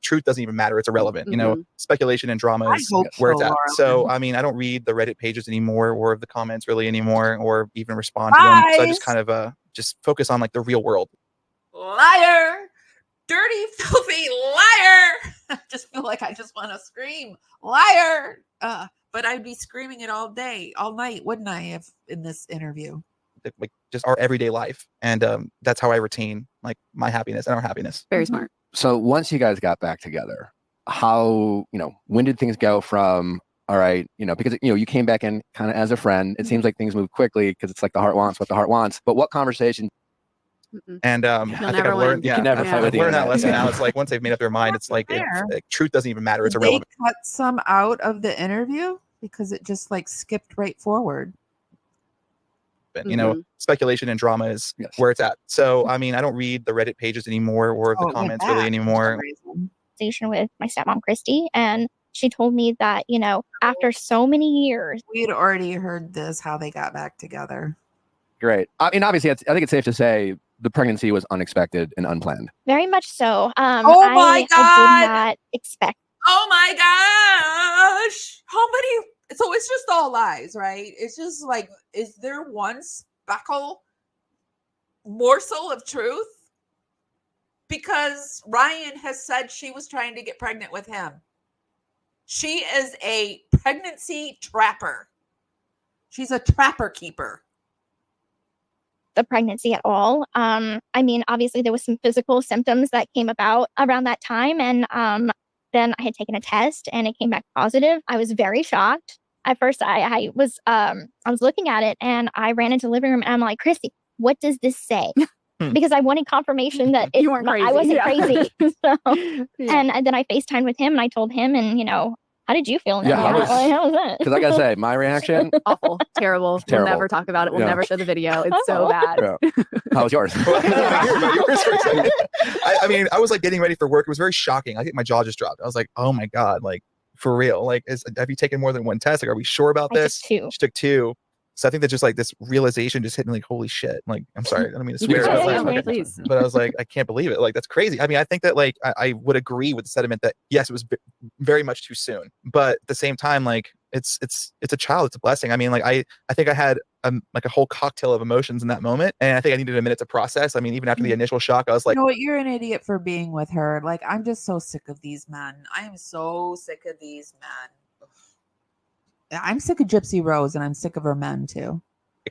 truth doesn't even matter. It's irrelevant. You know, speculation and drama is hope where it's so, at. Laura. So, I mean, I don't read the Reddit pages anymore or the comments really anymore or even respond to them. So I just Lies. kind of just focus on like the real world. Liar. Dirty, filthy liar. I just feel like I just want to scream. Liar. But I'd be screaming it all day, all night, wouldn't I, if in this interview? Like just our everyday life. And that's how I retain like my happiness and our happiness. Very smart. So once you guys got back together, how, when did things go from, all right, because, you came back in kind of as a friend. It seems like things move quickly because it's like the heart wants what the heart wants. But what conversation? And I think I've learned, You can never fight with I've the learned that internet. lesson Yeah. now. It's like once they've made up their mind, it's like truth doesn't even matter. It's Did they irrelevant. cut some out of the interview because it just like skipped right forward? Speculation and drama is where it's at. So, I mean, I don't read the Reddit pages anymore or the comments really anymore. Conversation with my stepmom, Christie, and she told me that, after so many years, we had already heard this, how they got back together. Great. I mean, obviously, I think it's safe to say the pregnancy was unexpected and unplanned. very much so. Oh my God. I did not expect. Oh my gosh. How many? So it's just all lies, right? It's just like, is there one speckle morsel of truth? Because Ryan has said she was trying to get pregnant with him. She is a pregnancy trapper. She's a trapper keeper. The pregnancy at all. I mean, obviously there was some physical symptoms that came about around that time, and then I had taken a test and it came back positive. I was very shocked. At first, I was looking at it and I ran into the living room and I'm like, Christy, what does this say? Because I wanted confirmation that You weren't I crazy. wasn't Yeah. crazy. So, Yeah. and then I FaceTimed with him and I told him, and how did you feel in that Yeah, moment? How was that? Because I got to say, my reaction, Awful. Terrible. Terrible. We'll never talk about it. We'll Yeah. never show the video. It's so bad. Yeah. How was yours? I mean, I was like getting ready for work. It was very shocking. I think my jaw just dropped. I was like, oh my God, like for real. Like, have you taken more than one test? Like, are we sure about this? I took 2. She took 2. So I think that just like this realization just hit me like, holy shit. Like, I'm sorry. I don't mean to swear. Yeah, I was yeah, like, yeah, okay. please. But I was like, I can't believe it. Like, that's crazy. I mean, I think that like, I would agree with the sentiment that yes, it was very much too soon. But at the same time, like it's a child. It's a blessing. I mean, like I think I had like a whole cocktail of emotions in that moment. And I think I needed a minute to process. I mean, even after the initial shock, I was like, You know what? You're an idiot for being with her. Like, I'm just so sick of these men. I am so sick of these men. Ugh. I'm sick of Gypsy Rose and I'm sick of her men too.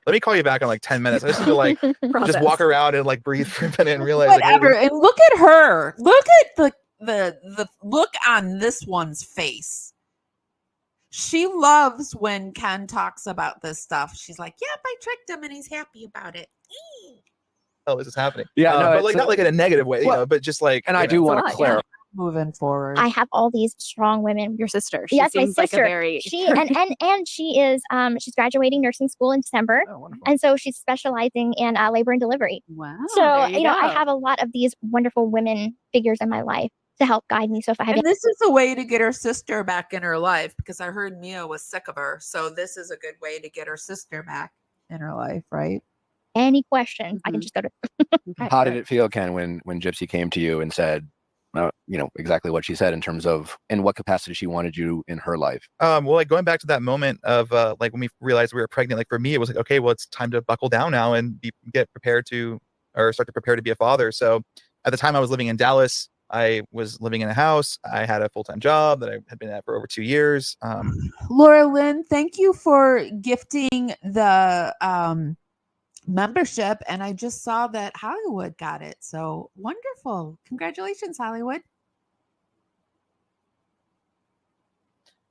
let me call you back in like 10 minutes. I just need to like just walk around and like breathe for a minute and realize Whatever. like, And look at her. Look at the look on this one's face. She loves when Ken talks about this stuff. She's like, yep, I tricked him and he's happy about it. oh, this is happening. Yeah, no, but like not like in a negative way, you know, but just like, and I do want to clarify. Moving forward, I have all these strong women. Your sister. She Yes, my seems like a sister. very She and she is she's graduating nursing school in December, and so she's specializing in labor and delivery. Wow. So there you I go. have a lot of these wonderful women figures in my life to help guide me. So if I have and this is a way to get her sister back in her life, because I heard Mia was sick of her. So this is a good way to get her sister back in her life, right? any questions, I can just go to. How did it feel, Ken, when Gypsy came to you and said, exactly what she said in terms of in what capacity she wanted you in her life? Well, like going back to that moment of like when we realized we were pregnant, like for me, it was like, okay, well, it's time to buckle down now and start to prepare to be a father. So at the time I was living in Dallas, I was living in a house. I had a full-time job that I had been at for over 2 years. Laura Lynn, thank you for gifting the membership. And I just saw that Hollywood got it. So wonderful. Congratulations, Hollywood.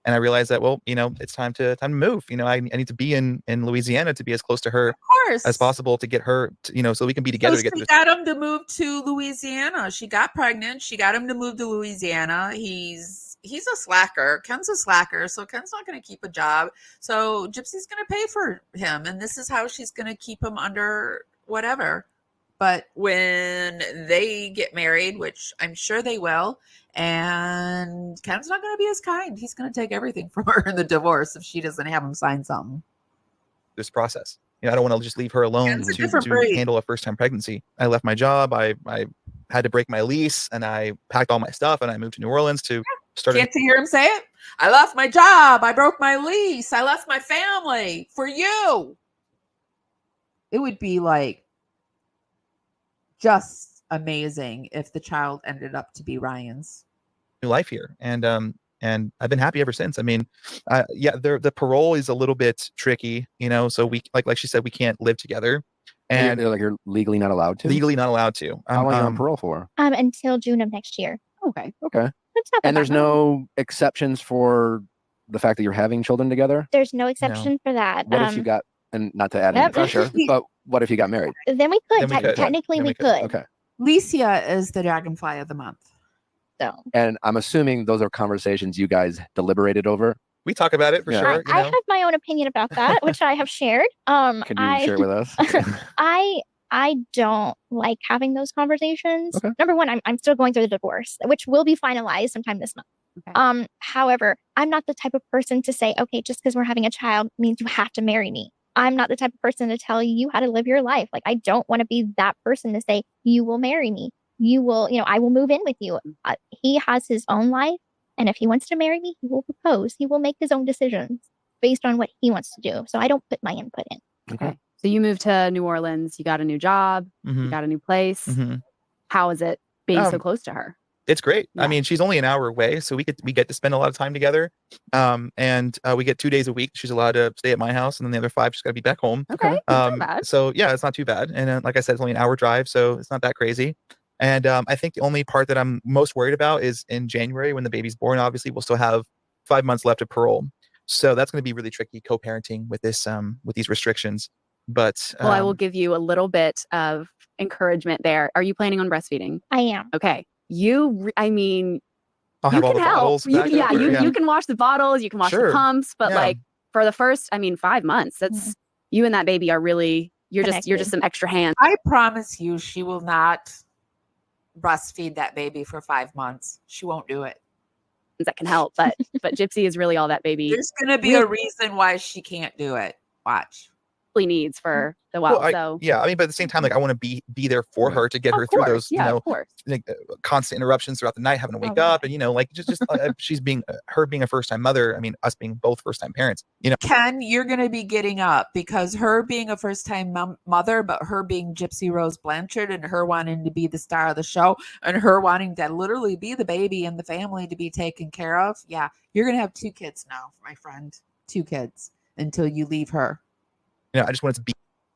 And I realized that, well, it's time to move. I need to be in Louisiana to be as close to her as possible to get her, so we can be together. So she got him to move to Louisiana. She got pregnant. She got him to move to Louisiana. He's a slacker. Ken's a slacker. So Ken's not going to keep a job. So Gypsy's going to pay for him. And this is how she's going to keep him under whatever. But when they get married, which I'm sure they will, and Ken's not going to be as kind. He's going to take everything from her in the divorce if she doesn't have him sign something. This process. I don't want to just leave her alone Ken's a to different breed. handle a first-time pregnancy. I left my job. I had to break my lease, and I packed all my stuff, and I moved to New Orleans to start. Can't you hear him say it? I left my job. I broke my lease. I left my family for you. It would be like just amazing if the child ended up to be Ryan's. New life here, and I've been happy ever since. I mean, the parole is a little bit tricky, so we like she said, we can't live together, and you're legally not allowed to. Legally not allowed to. How long are you on parole for? Until June of next year. Okay. And there's no exceptions for the fact that you're having children together? There's no exception for that. What if you got, and not to add any pressure, but what if you got married? Then we could. Then we could. Technically, Then we we could. could. Okay. Licia is the dragonfly of the month. So And I'm assuming those are conversations you guys deliberated over. We talk about it for Yeah. sure. I have my own opinion about that, which I have shared. Can you share with us? I don't like having those conversations. Okay. Number one, I'm still going through the divorce, which will be finalized sometime this month. Okay. However, I'm not the type of person to say, okay, just because we're having a child means you have to marry me. I'm not the type of person to tell you how to live your life. Like, I don't want to be that person to say, you will marry me. You will, I will move in with you. He has his own life. And if he wants to marry me, he will propose. He will make his own decisions based on what he wants to do. So I don't put my input in. Okay. So you moved to New Orleans. You got a new job. Mhm. You got a new place. Mhm. How is it being so close to her? It's great. Yeah. I mean, she's only an hour away, so we get to spend a lot of time together. And we get 2 days a week. She's allowed to stay at my house, and then the other 5, she's got to be back home. Okay. Not too bad. So yeah, it's not too bad. And like I said, it's only an hour drive, so it's not that crazy. And I think the only part that I'm most worried about is in January when the baby's born. Obviously, we'll still have 5 months left of parole, so that's going to be really tricky co-parenting with this with these restrictions. But Well, I will give you a little bit of encouragement there. Are you planning on breastfeeding? I am. Okay. I mean, I'll you have all can the help. bottles. back Yeah, up there, you can wash the bottles, you can wash Sure. the pumps, but Yeah. like for the first, 5 months, that's you and that baby are really you're just Connected. some extra hands. I promise you, she will not breastfeed that baby for 5 months. She won't do it. that can help, but Gypsy is really all that baby There's going to be a reason why she can't do it. Watch. really needs for the while. So yeah, I mean, but at the same time, like I want to be there for her to get her of through course, those, yeah, of course. like, constant interruptions throughout the night, having to wake Oh, up, and like just she's being her being a first time mother. I mean, us being both first time parents. Ken, you're going to be getting up because her being a first time mother, but her being Gypsy Rose Blanchard and her wanting to be the star of the show and her wanting to literally be the baby and the family to be taken care of. Yeah, you're going to have 2 kids now, my friend. 2 kids until you leave her. I just wanted to be.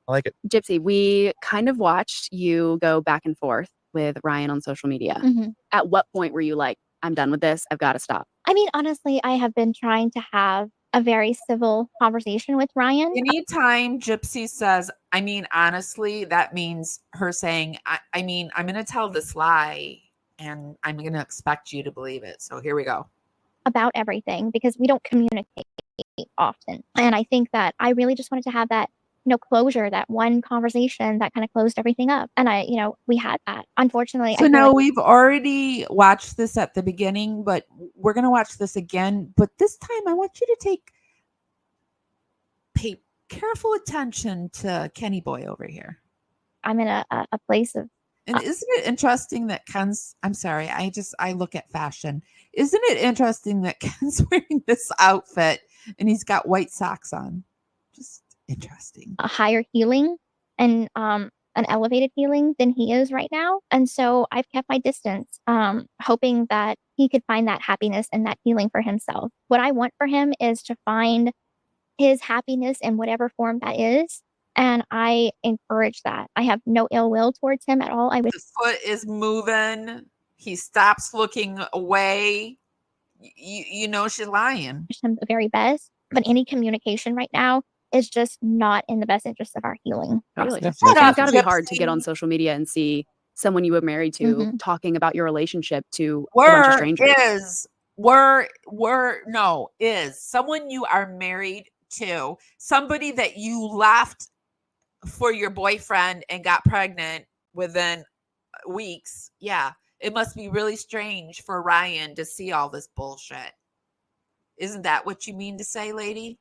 I like it. Gypsy, we kind of watched you go back and forth with Ryan on social media. Mhm. At what point were you like, I'm done with this, I've got to stop? I mean, honestly, I have been trying to have a very civil conversation with Ryan. Anytime Gypsy says, I mean, honestly, that means her saying, I mean, I'm going to tell this lie and I'm going to expect you to believe it. So here we go. About everything because we don't communicate often. And I think that I really just wanted to have that, closure, that one conversation that kind of closed everything up. And we had that. Unfortunately, So I feel now like we've already watched this at the beginning, but we're going to watch this again. But this time I want you to pay careful attention to Kenny Boy over here. I'm in a place of And isn't it interesting that Ken's, I'm sorry, I look at fashion. Isn't it interesting that Ken's wearing this outfit and he's got white socks on? Just interesting. a higher healing and an elevated healing than he is right now. And so I've kept my distance, hoping that he could find that happiness and that healing for himself. What I want for him is to find his happiness in whatever form that is. And I encourage that. I have no ill will towards him at all. I wish The foot is moving. He stops looking away. You know she's lying. him the very best, but any communication right now is just not in the best interest of our healing Really? process. Shut up, It's got to be hard to Gypsy. get on social media and see someone you were married to Mhm. talking about your relationship to a bunch of strangers. Is someone you are married to, somebody that you left for your boyfriend and got pregnant within weeks. Yeah. It must be really strange for Ryan to see all this bullshit. Isn't that what you mean to say, lady?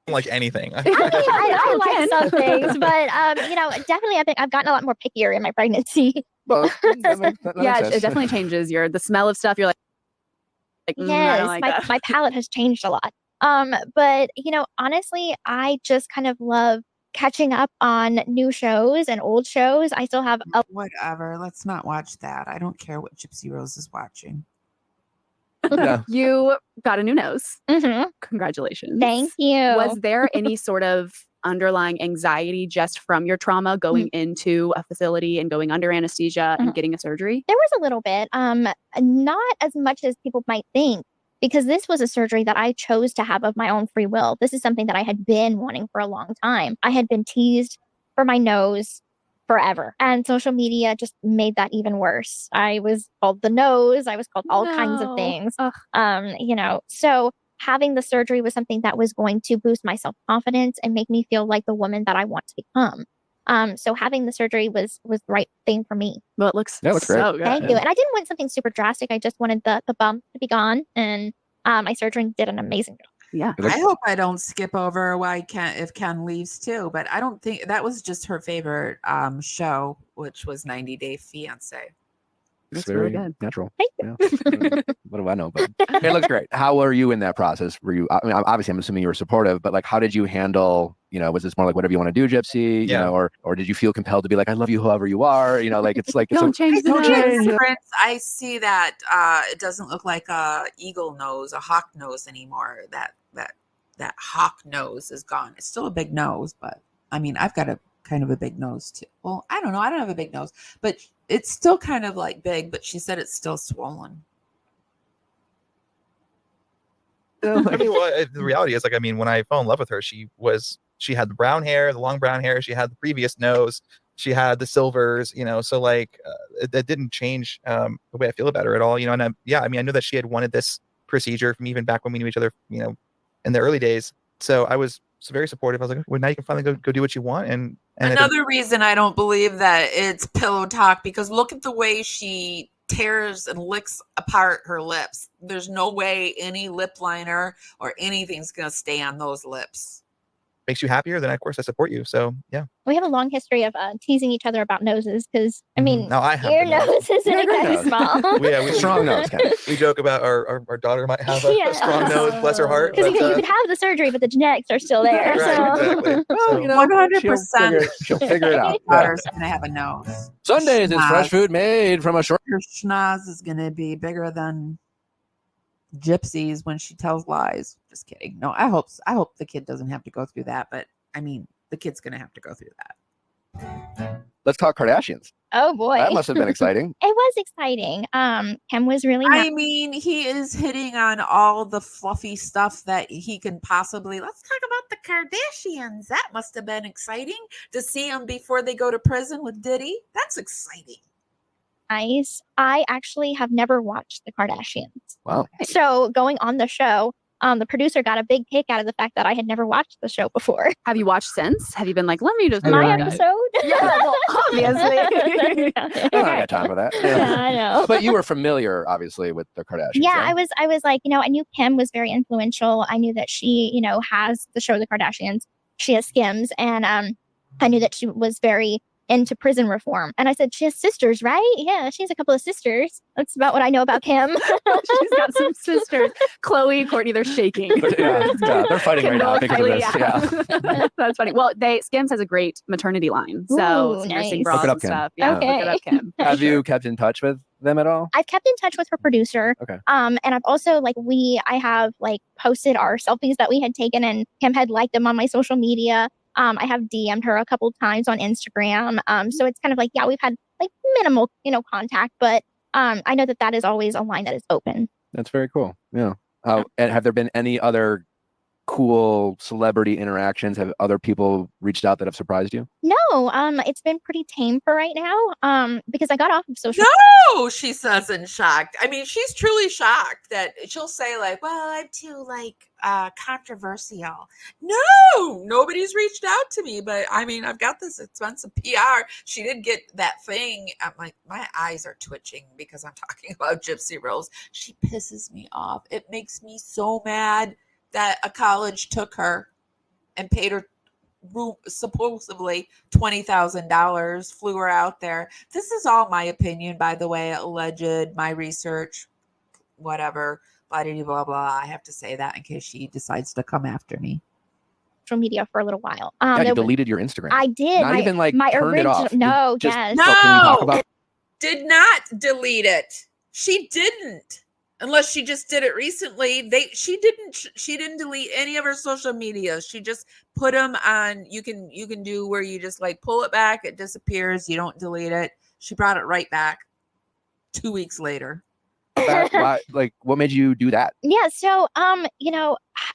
Like anything. I like some things, but definitely I've gotten a lot more pickier in my pregnancy. Well, that makes it sense. definitely changes the smell of stuff. You're like I don't Yes, like that. my palate has changed a lot. But honestly, I just kind of love catching up on new shows and old shows. I still have Whatever. Let's not watch that. I don't care what Gypsy Rose is watching. Yeah. You got a new nose. Mhm. Congratulations. Thank you. Was there any sort of underlying anxiety just from your trauma going into a facility and going under anesthesia and getting a surgery? There was a little bit, not as much as people might think, because this was a surgery that I chose to have of my own free will. This is something that I had been wanting for a long time. I had been teased for my nose forever, and social media just made that even worse. I was called the nose. I was called all kinds of things. So having the surgery was something that was going to boost my self-confidence and make me feel like the woman that I want to become. So having the surgery was the right thing for me. Well, it looks great. so good. Thank you. And I didn't want something super drastic. I just wanted the bump to be gone. And my surgeon did an amazing job. Yeah. I hope I don't skip over if Ken leaves too, but I don't think that was just her favorite show, which was 90 Day Fiance. It's That's very really good. natural. Thank Yeah. What do I know? But it looks great. How were you in that process? Were you? I mean, obviously, I'm assuming you were supportive, but like, how did you handle? Was this more like whatever you want to do, Gypsy? Yeah. Or did you feel compelled to be like, I love you, whoever you are? Like it's like Don't change the nose. Difference. I see that it doesn't look like a eagle nose, a hawk nose anymore. That hawk nose is gone. It's still a big nose, but I mean, I've got a kind of a big nose too. Well, I don't know. I don't have a big nose, but it's still kind of like big, but she said it's still swollen. I mean, well, the reality is, when I fell in love with her, she had the brown hair, the long brown hair. She had the previous nose. She had the silvers, so like it didn't change the way I feel about her at all, and I know that she had wanted this procedure from even back when we knew each other, in the early days. So I was very supportive. I was like, well, now you can finally go do what you want. And another reason I don't believe that it's pillow talk, because look at the way she tears and licks apart her lips. There's no way any lip liner or anything's going to stay on those lips. Makes you happier, then of course I support you. So yeah. We have a long history of teasing each other about noses because No, I have your nose isn't exactly small. we strong nose. We joke about our daughter might have a strong nose, bless her heart. Because you could have the surgery, but the genetics are still there. Right, exactly. Well, 100%. She'll figure it out. Daughter's gonna have a nose. Sundays is fresh food made from a short. Her schnoz is gonna be bigger than Gypsy's when she tells lies. Just kidding. No, I hope the kid doesn't have to go through that, but I mean, the kid's gonna have to go through that. Let's talk Kardashians. Oh boy, That must have been exciting. It was exciting. Kim was really nice. I mean, he is hitting on all the fluffy stuff that he can possibly. Let's talk about the Kardashians. That must have been exciting to see them before they go to prison with Diddy. That's exciting. Nice. I actually have never watched the Kardashians. Wow. So going on the show, the producer got a big kick out of the fact that I had never watched the show before. Have you watched since? Have you been like, let me just My episode? Yeah, well, obviously. I don't have time for that. Yeah, I know. But you were familiar, obviously, with the Kardashians. Yeah, right? I was like, I knew Kim was very influential. I knew that she, has the show The Kardashians. She has Skims, and I knew that she was very into prison reform. And I said, she has sisters, right? Yeah, she has a couple of sisters. That's about what I know about Kim. She's got some sisters. Chloe, Courtney, they're shaking. Yeah, they're fighting right now because of this. Yeah. That's funny. Well, Skims has a great maternity line. So Ooh, some nice. nursing Look bras it up, and Kim. stuff. Yeah, Okay. look it up, Kim. Have you kept in touch with them at all? I've kept in touch with her producer. Okay. And I've also I have posted our selfies that we had taken, and Kim had liked them on my social media. I have DM'd her a couple times on Instagram. So it's kind of we've had minimal, contact, but I know that is always a line that is open. That's very cool. Yeah. And have there been any other cool celebrity interactions? Have other people reached out that have surprised you? No, it's been pretty tame for right now. Because I got off of social. No, she says in shocked. I mean, she's truly shocked that she'll say like, "Well, I'm too like controversial." No, nobody's reached out to me, but I mean, I've got this expensive PR. She did get that thing. I'm like, my eyes are twitching because I'm talking about Gypsy Rose. She pisses me off. It makes me so mad that a college took her and paid her supposedly $20,000, flew her out there. This is all my opinion, by the way, alleged, my research, whatever, blah, blah, blah, blah. I have to say that in case she decides to come after me. Social media for a little while. Yeah, you deleted your Instagram. I did. Not even like my turned it off. No, Just, yes. No, so can you talk about? Did not delete it. She didn't. Unless she just did it recently. She didn't delete any of her social media. She just put them on. You can do where you just like pull it back, it disappears, you don't delete it. She brought it right back 2 weeks later. Why, like, what made you do that? Yeah, so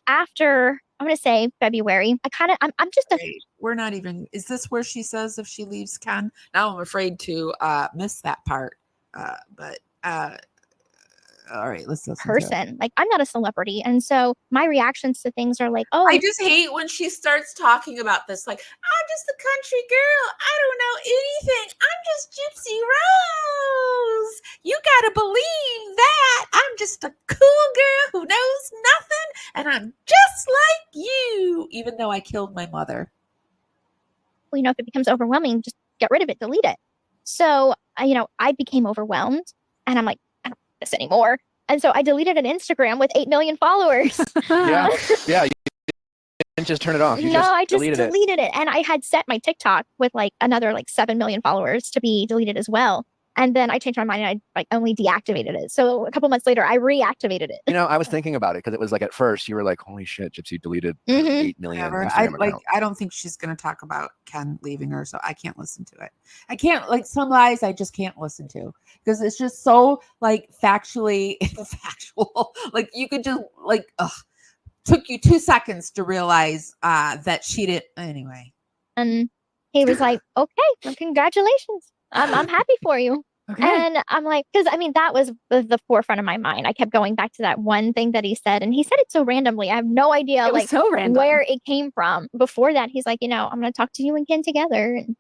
after I'm gonna say February, I'm just we're not even, is this where she says if she leaves Ken? Now I'm afraid to miss that part. But all right, let's listen person. Like, I'm not a celebrity. And so my reactions to things are like, oh, I just hate when she starts talking about this. Like, I'm just a country girl. I don't know anything. I'm just Gypsy Rose. You got to believe that. I'm just a cool girl who knows nothing. And I'm just like you, even though I killed my mother. well, if it becomes overwhelming, just get rid of it, delete it. So, I became overwhelmed and I'm like, I don't do this anymore. And so I deleted an Instagram with 8 million followers. Yeah. You didn't just turn it off. You I just deleted it. And I had set my TikTok with like another like 7 million followers to be deleted as well. And then I changed my mind and I like only deactivated it. So a couple months later, I reactivated it. I was thinking about it because it was like at first you were like, holy shit, Gypsy deleted 8 million Instagram account. I don't think she's going to talk about Ken leaving her, so I can't listen to it. I can't, like, some lies I just can't listen to because it's just so like factually factual. Like you could just like, took you 2 seconds to realize that she didn't anyway. And he was like, okay, well, congratulations. I'm happy for you. Okay. And I'm like, because that was the forefront of my mind. I kept going back to that one thing that he said, and he said it so randomly. I have no idea so random. Where it came from. Before that, he's like, I'm going to talk to you and Ken together. And,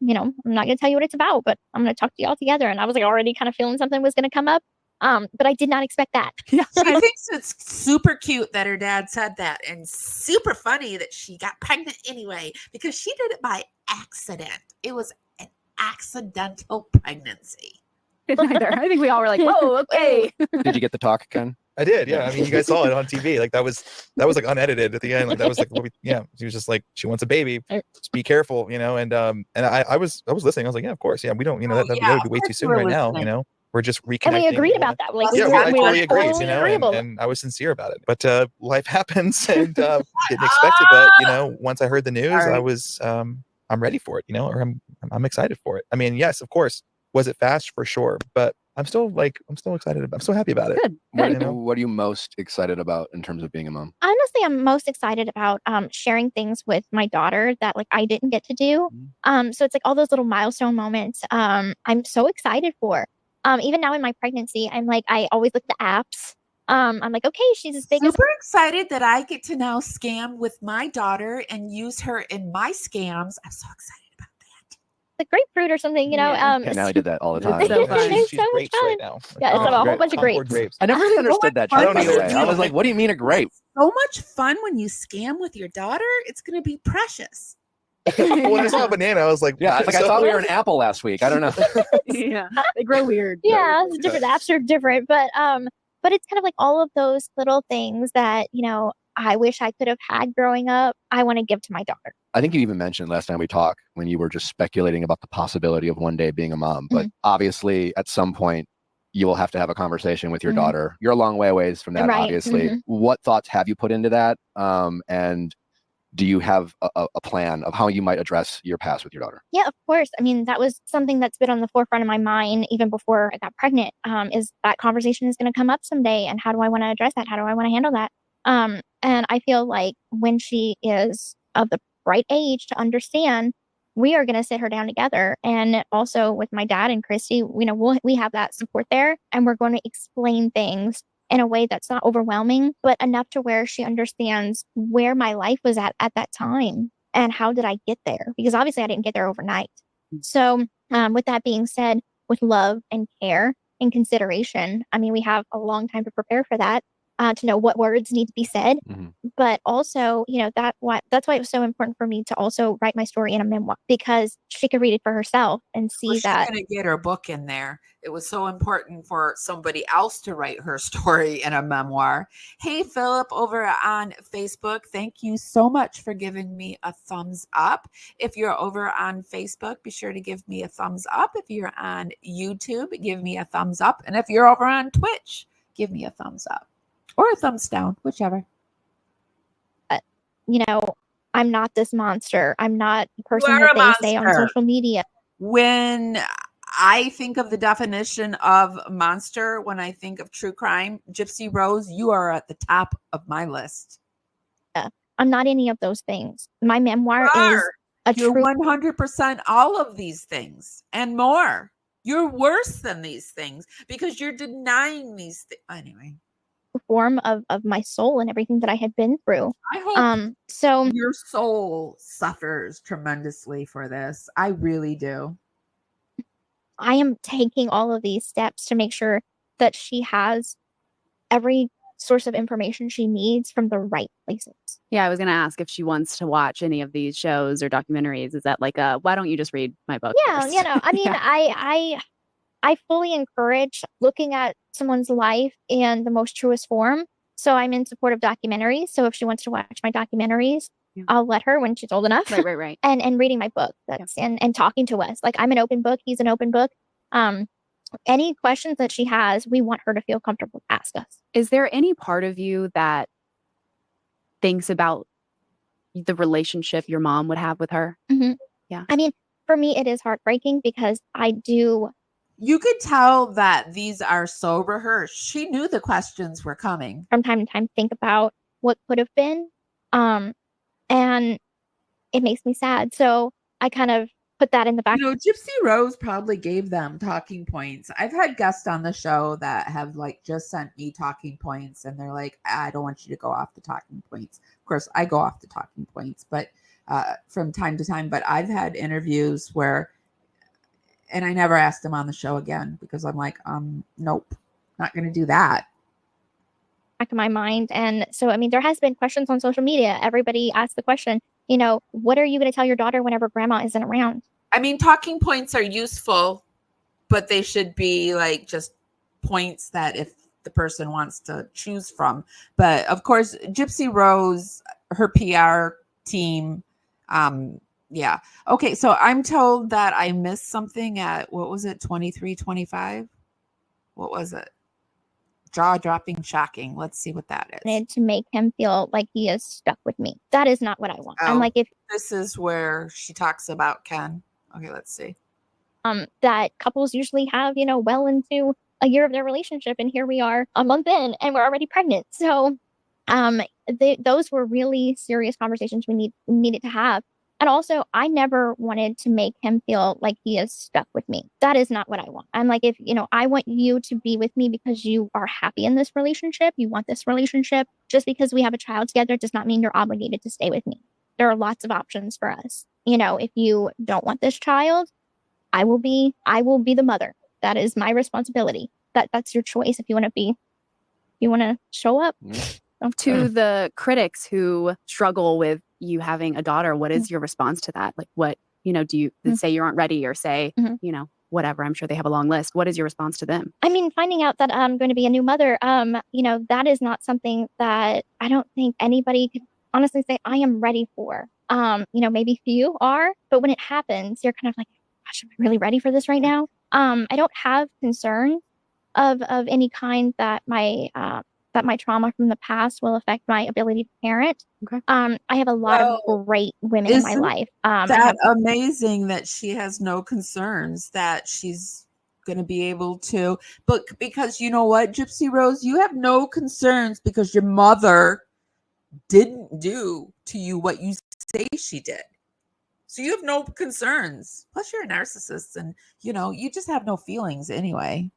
I'm not going to tell you what it's about, but I'm going to talk to you all together. And I was like already kind of feeling something was going to come up. But I did not expect that. Yeah. She thinks it's super cute that her dad said that and super funny that she got pregnant anyway because she did it by accident. It was an accidental pregnancy. Neither. I think we all were like, whoa, okay. Did you get the talk, Ken? I did, yeah. I mean, you guys saw it on TV. Like that was like unedited at the end. Like that was like, she was just like, she wants a baby. Just be careful, And I was listening. I was like, yeah, of course, yeah. We don't, that would be way too soon right now, We're just reconnecting. And we agreed about that. Like, I totally agreed, and I was sincere about it. But life happens, and didn't expect it. But once I heard the news, I was I'm ready for it, or I'm excited for it. I mean, yes, of course. Was it fast? For sure, but I'm still excited. I'm so happy about it. Good. What are you most excited about in terms of being a mom? Honestly, I'm most excited about sharing things with my daughter that like I didn't get to do. So it's like all those little milestone moments. I'm so excited for. Even now in my pregnancy, I'm like, I always look at the apps. I'm like, okay, she's as big as. Super excited that I get to now scam with my daughter and use her in my scams. I'm so excited about that. The grapefruit or something, Yeah, now I did that all the time. So fun. She's so much grapes fun. right now. Yeah, it's a whole bunch of grapes. I never really understood that. I don't by the either. way. I was like, what do you mean a grape? So much fun when you scam with your daughter. It's going to be precious. When I saw a banana, I was like, Yeah, I thought we were an apple last week. I don't know. Yeah, they grow weird. Yeah, it's different. Apps are different, but it's kind of like all of those little things that I wish I could have had growing up. I want to give to my daughter. I think you even mentioned last time we talked when you were just speculating about the possibility of one day being a mom. But obviously, at some point, you will have to have a conversation with your daughter. You're a long way away from that, obviously. What thoughts have you put into that? And do you have a plan of how you might address your past with your daughter? Yeah, of course. I mean, that was something that's been on the forefront of my mind even before I got pregnant. Is that conversation is going to come up someday, and how do I want to address that? How do I want to handle that? And I feel like when she is of the right age to understand, we are going to sit her down together. And also with my dad and Christie, we have that support there, and we're going to explain things in a way that's not overwhelming, but enough to where she understands where my life was at that time and how did I get there? Because obviously I didn't get there overnight. So with that being said, with love and care and consideration, I mean, we have a long time to prepare for that, to know what words need to be said. But also, that's why it was so important for me to also write my story in a memoir, because she could read it for herself and see that. She's going to get her book in there. It was so important for somebody else to write her story in a memoir. Hey, Philip over on Facebook, thank you so much for giving me a thumbs up. If you're over on Facebook, be sure to give me a thumbs up. If you're on YouTube, give me a thumbs up. And if you're over on Twitch, give me a thumbs up or a thumbs down, whichever. I'm not this monster. I'm not the person that they say on social media. When I think of the definition of monster, when I think of true crime, Gypsy Rose, you are at the top of my list. I'm not any of those things. My memoir is You're 100% all of these things and more. You're worse than these things because you're denying these things. Anyway. Form of my soul and everything that I had been through. I hope so your soul suffers tremendously for this. I really do. I am taking all of these steps to make sure that she has every source of information she needs from the right places. Yeah, I was going to ask if she wants to watch any of these shows or documentaries. Is that like why don't you just read my book? Yeah, first? I mean, yeah. I fully encourage looking at someone's life in the most truest form. So I'm in support of documentaries. So if she wants to watch my documentaries, I'll let her when she's old enough. Right. And reading my book. And talking to us. Like, I'm an open book. He's an open book. Any questions that she has, we want her to feel comfortable to ask us. Is there any part of you that thinks about the relationship your mom would have with her? Mm-hmm. Yeah. I mean, for me, it is heartbreaking because you could tell that these are so rehearsed. She knew the questions were coming. From time to time, think about what could have been. And it makes me sad. So I kind of put that in the back. Gypsy Rose probably gave them talking points. I've had guests on the show that have just sent me talking points and they're like, I don't want you to go off the talking points. Of course, I go off the talking points, but from time to time. But I've had interviews where, and I never asked them on the show again because I'm like, nope, not going to do that. Back in my mind. And so, I mean, there has been questions on social media. Everybody asks the question, what are you going to tell your daughter whenever grandma isn't around? I mean, talking points are useful, but they should be just points that if the person wants to choose from. But of course, Gypsy Rose, her PR team, yeah. Okay. So I'm told that I missed something at, what was it? 23:25. What was it? Jaw dropping, shocking. Let's see what that is. To make him feel like he is stuck with me. That is not what I want. I'm like, if this is where she talks about Ken. Okay. Let's see. That couples usually have, well into a year of their relationship. And here we are a month in and we're already pregnant. So, those were really serious conversations we needed to have. And also, I never wanted to make him feel like he is stuck with me. That is not what I want. I'm like, if, I want you to be with me because you are happy in this relationship. You want this relationship. Just because we have a child together does not mean you're obligated to stay with me. There are lots of options for us. If you don't want this child, I will be the mother. That is my responsibility. That's your choice. If you want to show up. To the critics who struggle with you having a daughter, what is your response to that? Like, what, do you say you aren't ready or say, whatever? I'm sure they have a long list. What is your response to them? I mean, finding out that I'm going to be a new mother, that is not something that I don't think anybody could honestly say I am ready for. Maybe few are, but when it happens, you're kind of like, gosh, am I really ready for this right now? I don't have concerns of any kind that my trauma from the past will affect my ability to parent. Okay. I have a lot of great women in my life. That's amazing that she has no concerns, that she's going to be able to, but because you know what, Gypsy Rose, you have no concerns because your mother didn't do to you what you say she did. So you have no concerns. Plus, you're a narcissist, and you just have no feelings anyway.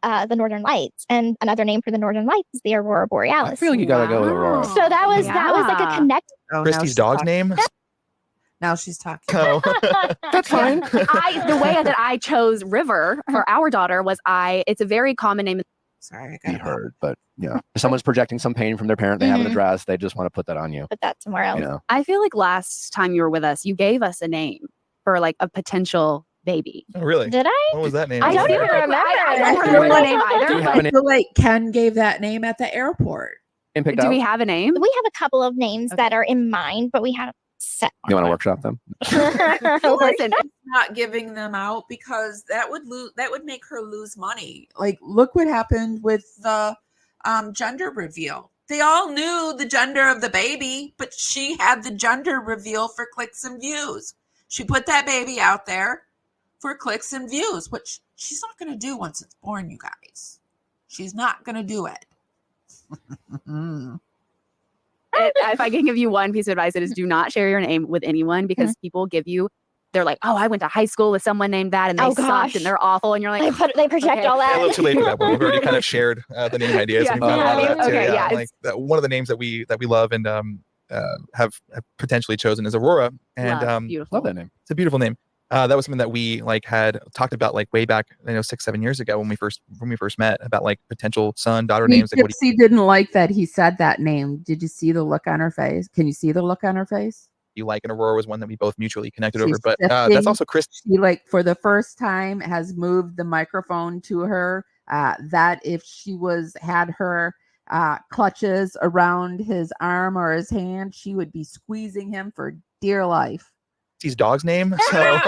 The Northern Lights, and another name for the Northern Lights is the Aurora Borealis. I feel like you gotta go with Aurora. So that was like a connect. Oh, Christie's dog's name. Now she's talking. Oh. That's fine. The way that I chose River for our daughter was it's a very common name. Sorry, I Be got heard, but if someone's projecting some pain from their parent they haven't addressed, they just want to put that on you. Put that somewhere else. I feel like last time you were with us, you gave us a name for like a potential baby. Oh, really? Did I? What was that name? I don't even remember. I don't remember the name either. So like Ken gave that name at the airport. And picked Do out. we have a name? We have a couple of names that are in mind, but we haven't set. You want to workshop them? Listen, Not giving them out because that would make her lose money. Like, look what happened with the gender reveal. They all knew the gender of the baby, but she had the gender reveal for clicks and views. She put that baby out there for clicks and views, which she's not going to do once it's born, you guys. She's not going to do it. if I can give you one piece of advice, it is do not share your name with anyone because people give you. They're like, oh, I went to high school with someone named that, and they sucked, and they're awful, and you're like, they project all that. A little too late for that one. We've already kind of shared the name ideas. Yeah. And we've done a lot of that too. Okay, yeah, Like one of the names that we love and have potentially chosen is Aurora, and beautiful. Love that name. it's a beautiful name. That was something that we had talked about way back 6-7 years ago when we first met about potential son daughter names. Like, Gypsy didn't like that he said that name. Did you see the look on her face? Can you see the look on her face? you like, and Aurora was one that we both mutually connected She's over. But shifting. that's also Christie. She for the first time has moved the microphone to her. That if she had her clutches around his arm or his hand, she would be squeezing him for dear life. His dog's name, so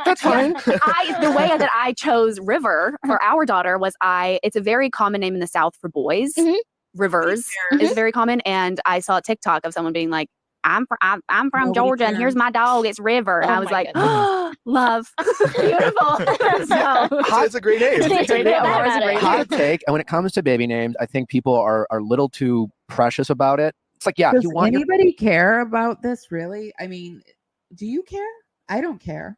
That's fine. The way that I chose River for our daughter was it's a very common name in the South for boys. Rivers is very common, and I saw a TikTok of someone being like, I'm from Georgia, and here's my dog. It's River, and I was like, oh, love, beautiful. it's a great name. It's a great name. Aurora's a great name. Hot take. And when it comes to baby names, I think people are a little too precious about it. It's like, yeah, Does you want anybody care about this? Really? I mean, do you care? I don't care.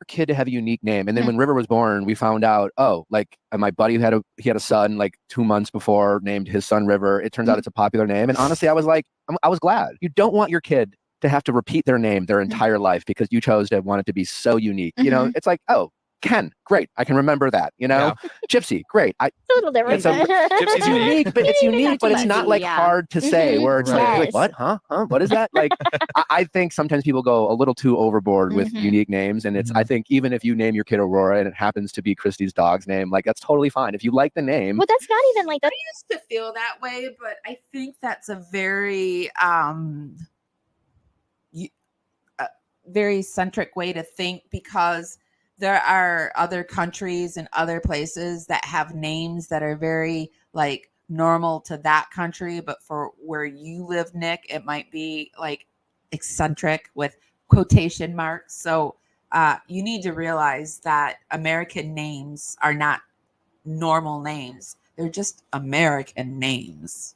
your kid to have a unique name. And then when River was born, we found out, my buddy had a son 2 months before, named his son River. It turns out it's a popular name. And honestly, I was I was glad. You don't want your kid to have to repeat their name their entire life because you chose to want it to be so unique. It's like, oh, Ken, great. I can remember that. Gypsy, great. It's a little different. Gypsy's unique. But it's unique, but it's not hard to say where it's Yes. like, what? Huh? What is that? I think sometimes people go a little too overboard with unique names. And I think even if you name your kid Aurora and it happens to be Christie's dog's name, that's totally fine. If you like the name. Well, that's not even like that. I used to feel that way, but I think that's a very very centric way to think, because there are other countries and other places that have names that are very normal to that country, but for where you live, Nick, it might be eccentric with quotation marks. So you need to realize that American names are not normal names. They're just American names.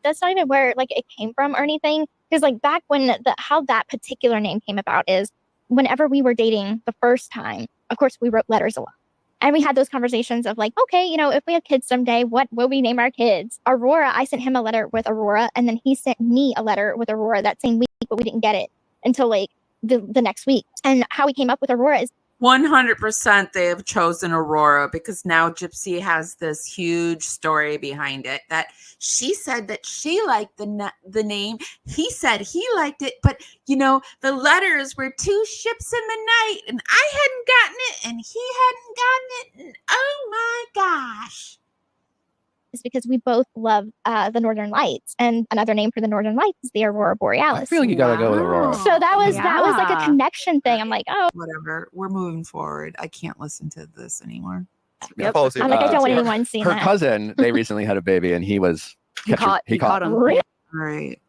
That's not even where it came from or anything. Because back when how that particular name came about is whenever we were dating the first time, of course, we wrote letters a lot. And we had those conversations of okay, if we have kids someday, what will we name our kids? Aurora, I sent him a letter with Aurora, and then he sent me a letter with Aurora that same week, but we didn't get it until the next week. And how we came up with Aurora is 100% they have chosen Aurora because now Gypsy has this huge story behind it that she said that she liked the name. He said he liked it, but the letters were two ships in the night and I hadn't gotten it and he hadn't gotten it. And oh my gosh. because we both love the Northern Lights, and another name for the Northern Lights is the Aurora Borealis. I feel like you gotta go with Aurora. So that was a connection thing. I'm like, oh, whatever. We're moving forward. I can't listen to this anymore. Yep. I'm like, I don't want anyone seeing her that. cousin, they recently had a baby, and he caught him. Right.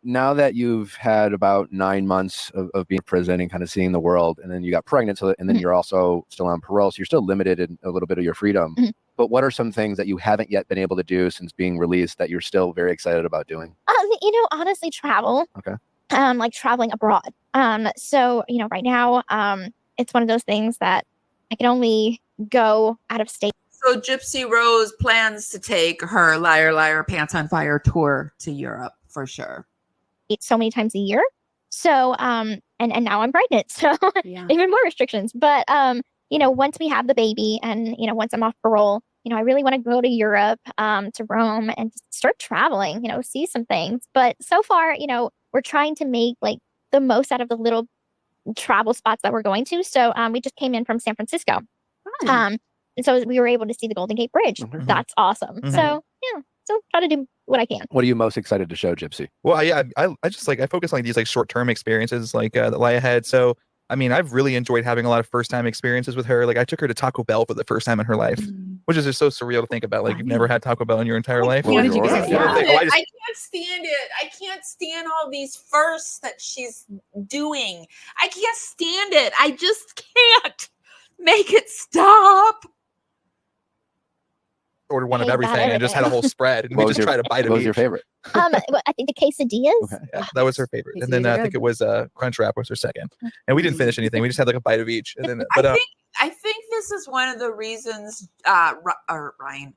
Now that you've had about 9 months of being in prison and kind of seeing the world, and then you got pregnant, and then you're also still on parole, so you're still limited in a little bit of your freedom. but what are some things that you haven't yet been able to do since being released that you're still very excited about doing? Honestly, travel. Okay. Like traveling abroad. So, right now, it's one of those things that I can only go out of state. So Gypsy Rose plans to take her Liar Liar Pants on Fire tour to Europe for sure. So many times a year. So, and now I'm pregnant. So Yeah. even more restrictions. But, once we have the baby and, once I'm off parole, I really want to go to Europe, to Rome and just start traveling, see some things. But so far, we're trying to make like the most out of the little travel spots that we're going to. So, we just came in from San Francisco. And so we were able to see the Golden Gate Bridge. Mhm. That's awesome. Mhm. So, so try to do what I can. What are you most excited to show Gypsy? Well, I just I focus on these short-term experiences that lie ahead. So, I mean, I've really enjoyed having a lot of first-time experiences with her. Like, I took her to Taco Bell for the first time in her life, which is just so surreal to think about. Like, you've never had Taco Bell in your entire life. What did you I get? can't stand it. I can't stand all these firsts that she's doing. I can't stand it. I just can't make it stop. ordered one of Hate about everything and just had a whole spread, and we just tried to bite What of was your each. favorite? I think the quesadillas. Okay. Yeah, that was her favorite. And then Quesadillas are I think good. it was Crunch Wrap was her second. And we didn't finish anything. We just had like a bite of each. And then, but I think this is one of the reasons Ryan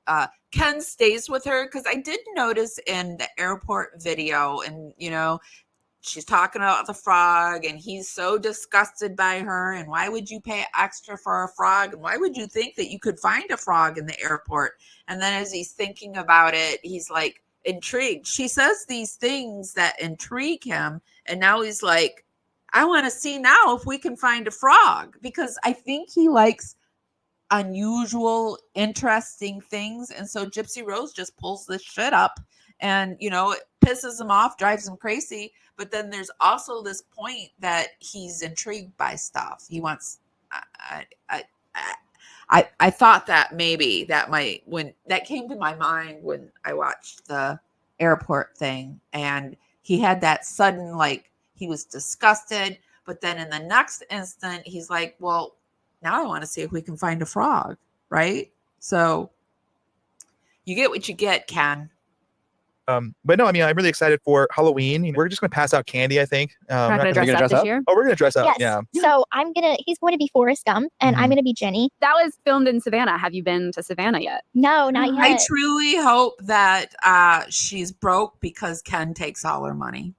Ken stays with her, because I did notice in the airport video, and she's talking about the frog, and he's so disgusted by her, and why would you pay extra for a frog, and why would you think that you could find a frog in the airport? And then as he's thinking about it, he's like intrigued. She says these things that intrigue him, and now he's like, I want to see now if we can find a frog, because I think he likes unusual, interesting things. And so Gypsy Rose just pulls this shit up, and it pisses him off, drives him crazy. But then there's also this point that he's intrigued by stuff. He wants. I thought that maybe that might, when that came to my mind when I watched the airport thing, and he had that sudden, like, he was disgusted, but then in the next instant he's like, well, now I want to see if we can find a frog, right? So you get what you get, Ken. But no, I mean, I'm really excited for Halloween. We're just going to pass out candy, I think. Not we're gonna not dress gonna up dress this up? year. Oh, we're going to dress up. Yes. Yeah. So he's going to be Forrest Gump, and I'm Mhm. going to be Jenny. That was filmed in Savannah. Have you been to Savannah yet? No, not yet. I truly hope that she's broke because Ken takes all her money.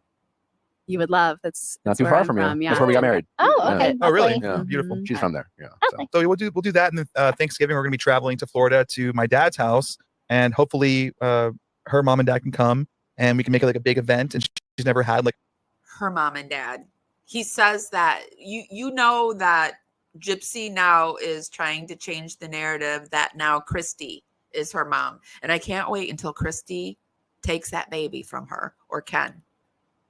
You would love. That's Not too where far I'm from you. Yeah. That's where we got married. Oh, Yeah. okay. Oh, really? lovely. Yeah. Beautiful. She's from there. Yeah. Okay. So we'll do that. And then Thanksgiving, we're going to be traveling to Florida to my dad's house, and hopefully her mom and dad can come, and we can make it like a big event. And she's never had like Her mom and dad. He says that you know that Gypsy now is trying to change the narrative that now Christie is her mom. And I can't wait until Christie takes that baby from her, or Ken,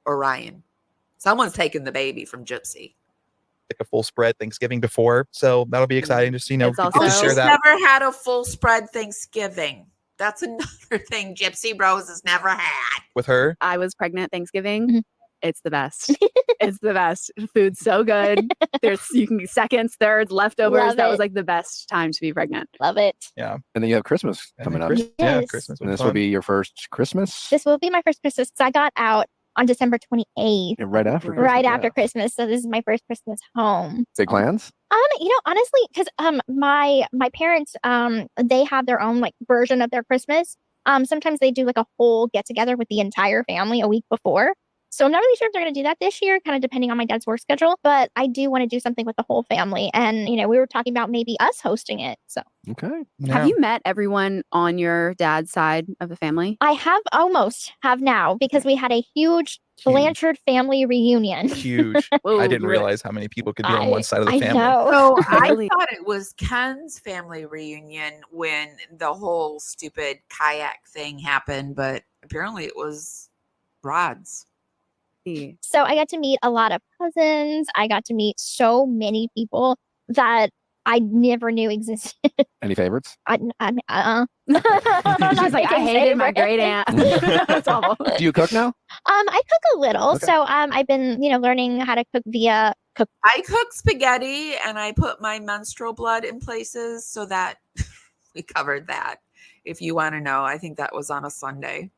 or Ryan. Someone's taking the baby from Gypsy. a full spread Thanksgiving before, so that'll be exciting. Just It's get to also- share She's that. never had a full spread Thanksgiving. That's another thing Gypsy Rose has never had. With her. I was pregnant Thanksgiving. Mhm. It's the best. It's the best. Food's so good. You can get seconds, thirds, leftovers. Love That it. was like the best time to be pregnant. Love it. And then you have Christmas And coming then up. Yeah, Yes. Christmas. And will this be will fun. be your first Christmas. This will be my first Christmas. So I got out on December 28th, Right after. Right right Christmas, after yeah. Christmas. So this is my first Christmas home. Big plans? Honestly, because my parents they have their own like version of their Christmas. Sometimes they do like a whole get together with the entire family a week before. So I'm not really sure if they're going to do that this year, kind of depending on my dad's work schedule. But I do want to do something with the whole family, and we were talking about maybe us hosting it. So Okay. Yeah. Have you met everyone on your dad's side of the family? I have now, because we had a huge Blanchard family reunion. Huge. Whoa, I didn't really? realize how many people could be on one side of the I family. know. So I Really? thought it was Ken's family reunion when the whole stupid kayak thing happened, but apparently it was Rod's. So I got to meet a lot of cousins. I got to meet so many people that I never knew existed. Any favorites? She's She's like, I hated my great aunt. That's awful. Do you cook now? I cook a little. Okay. So I've been, learning how to cook via cook. I cook spaghetti, and I put my menstrual blood in places so that We covered that. If you want to know, I think that was on a Sunday.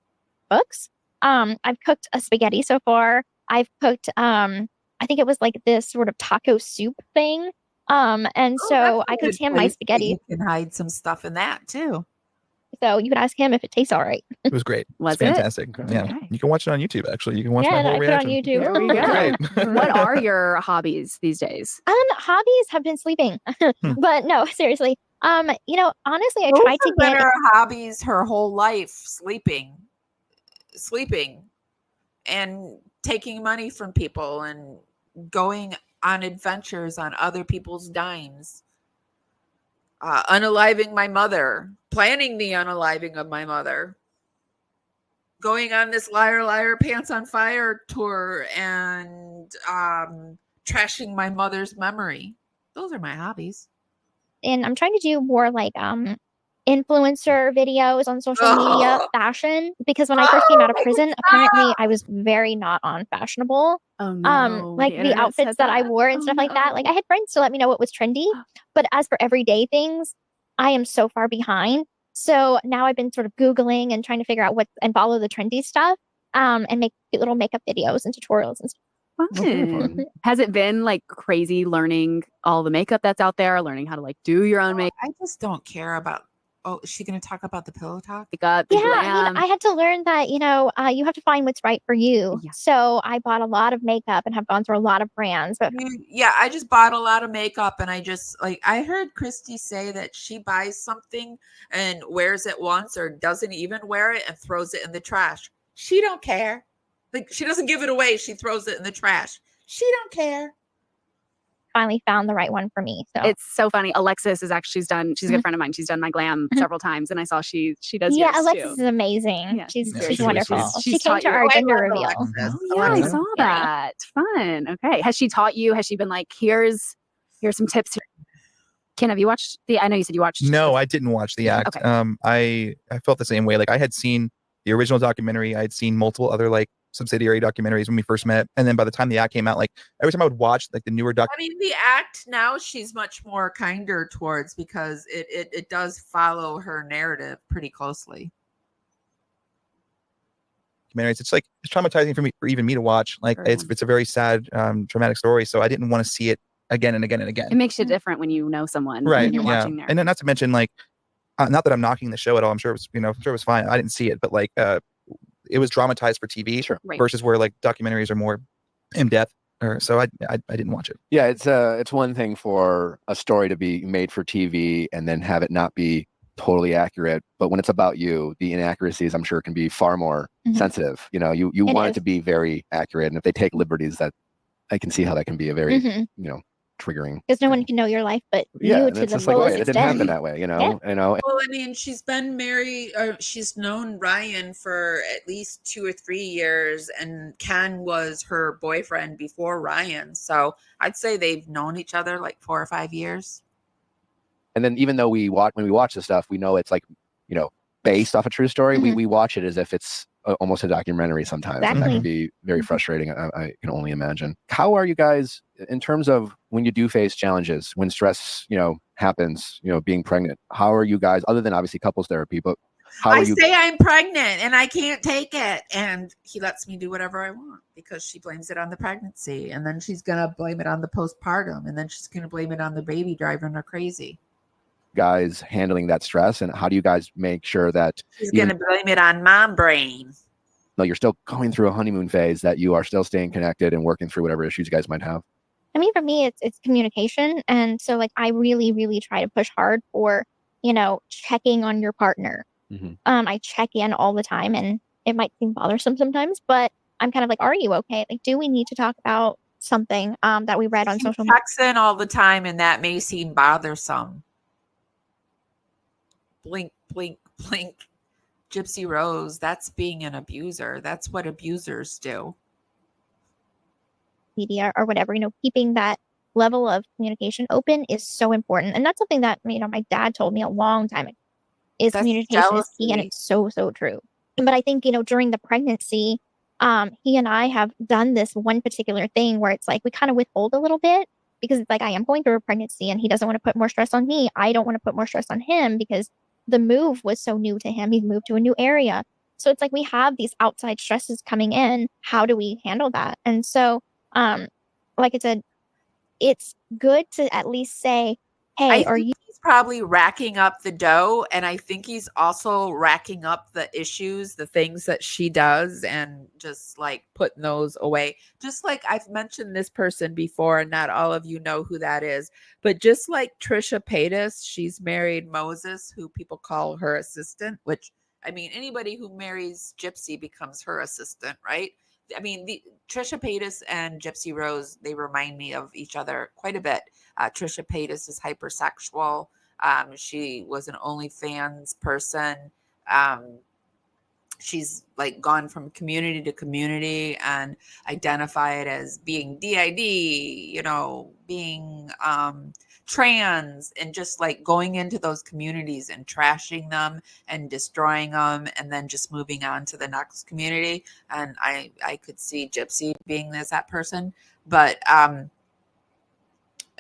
Books. I've cooked a spaghetti so far. I've cooked, I think it was like this sort of taco soup thing. And so I cooked him my spaghetti. You can hide some stuff in that too. So you can ask him if it tastes all right. It was great. Was It's fantastic. it? Yeah. Okay. You can watch it on YouTube, actually. You can watch Yeah, my and whole I put it on reaction. YouTube. There we go. Great. What are your hobbies these days? Hobbies have been sleeping, but no, seriously. You know, honestly, I Those tried to have been get. her hobbies her whole life: sleeping, and taking money from people and going on adventures on other people's dimes. Unaliving my mother, planning the unaliving of my mother, going on this Liar Liar Pants on Fire tour, and trashing my mother's memory. Those are my hobbies. And I'm trying to do more like influencer videos on social media, fashion, because when I first came out of prison, apparently I was very not on fashionable. Oh no. Like the internet outfits said that I wore and stuff like that. Like I had friends to let me know what was trendy, but as for everyday things, I am so far behind. So now I've been sort of Googling and trying to figure out what and follow the trendy stuff, and make cute little makeup videos and tutorials and stuff. Fun. Has it been like crazy learning all the makeup that's out there, learning how to like do your own makeup? I just don't care about. Oh, is she going to talk about the pillow talk? The Yeah, glam. I had to learn that, you know, you have to find what's right for you. Yeah. So I bought a lot of makeup and have gone through a lot of brands. But Yeah, I just bought a lot of makeup, and I just like I heard Christie say that she buys something and wears it once or doesn't even wear it and throws it in the trash. She don't care. Like she doesn't give it away. She throws it in the trash. She don't care. finally found the right one for me. So It's so funny. Alexis is actually she's a good friend of mine. She's done my glam several times, and I saw she does. yeah, yours Alexis too. is amazing. Yeah, she's yeah, she's she's really wonderful. sweet. She She's came taught to you- our I gender love reveal. Alexis. Oh yeah, I Alexis. saw that. Fun. Okay. Has she taught you? Has she been like, here's some tips? Ken, have you watched I know you said you watched. No, I didn't watch the act. Okay. I felt the same way. Like I had seen the original documentary. I had seen multiple other like subsidiary documentaries when we first met. And then by the time the act came out, like every time I would watch like the newer I mean, the act now she's much more kinder towards because it does follow her narrative pretty closely. documentaries, it's traumatizing for even me to watch. Like Very it's a very sad, traumatic story. So I didn't want to see it again and again and again. It makes you different when you know someone. Right. And you're Yeah. watching there. And then not to mention like, not that I'm knocking the show at all. I'm sure it was, I'm sure it was fine. I didn't see it, but like, it was dramatized for TV Right. versus where like documentaries are more in depth. So I didn't watch it. Yeah, it's one thing for a story to be made for TV and then have it not be totally accurate, but when it's about you, the inaccuracies I'm sure can be far more sensitive. You know, you want it to be very accurate, and if they take liberties, that I can see how that can be a very triggering. Because no one can know your life but Yeah, you and to it's the just like, fullest wait, it didn't happen extent. that way. You know. Well, I mean, she's been married, she's known Ryan for at least 2 or 3 years, and Ken was her boyfriend before Ryan. So I'd say they've known each other like 4 or 5 years. And then even though when we watch the stuff, we know it's like, based off a true story. We watch it as if it's almost a documentary sometimes. And that Exactly. can be very frustrating. I can only imagine. How are you guys in terms of when you do face challenges, when stress, happens, being pregnant? How are you guys, other than obviously couples therapy, but how are you? I say I'm pregnant and I can't take it. And he lets me do whatever I want because she blames it on the pregnancy. And then she's going to blame it on the postpartum. And then she's going to blame it on the baby driving her crazy. Guys handling that stress, and how do you guys make sure that She's going to blame it on mom brain. though you're still going through a honeymoon phase, that you are still staying connected and working through whatever issues you guys might have? I mean, for me, it's communication. And so like, I really, really try to push hard for, checking on your partner. I check in all the time, and it might seem bothersome sometimes, but I'm kind of like, are you okay? Like, do we need to talk about something that we read on social media? Checks in all the time, and that may seem bothersome. Blink, blink, blink. Gypsy Rose, that's being an abuser. That's what abusers do. Media or whatever, keeping that level of communication open is so important. And that's something that, my dad told me a long time ago, is That's communication is key, and jealousy. it's so, so true. But I think, during the pregnancy, he and I have done this one particular thing where it's like, we kind of withhold a little bit because it's like, I am going through a pregnancy and he doesn't want to put more stress on me. I don't want to put more stress on him because the move was so new to him. He moved to a new area. So it's like we have these outside stresses coming in. How do we handle that? And so, like I said, it's good to at least say, hey, are you? He's probably racking up the dough, and I think he's also racking up the issues, the things that she does, and just like putting those away. Just like I've mentioned this person before, and not all of you know who that is, but just like Trisha Paytas, she's married Moses, who people call her assistant, which I mean, anybody who marries Gypsy becomes her assistant, right? I mean, the Trisha Paytas and Gypsy Rose, they remind me of each other quite a bit. Trisha Paytas is hypersexual. She was an OnlyFans person. She's like gone from community to community and identified as being DID, you know, being trans, and just like going into those communities and trashing them and destroying them and then just moving on to the next community. And I could see Gypsy being that person. But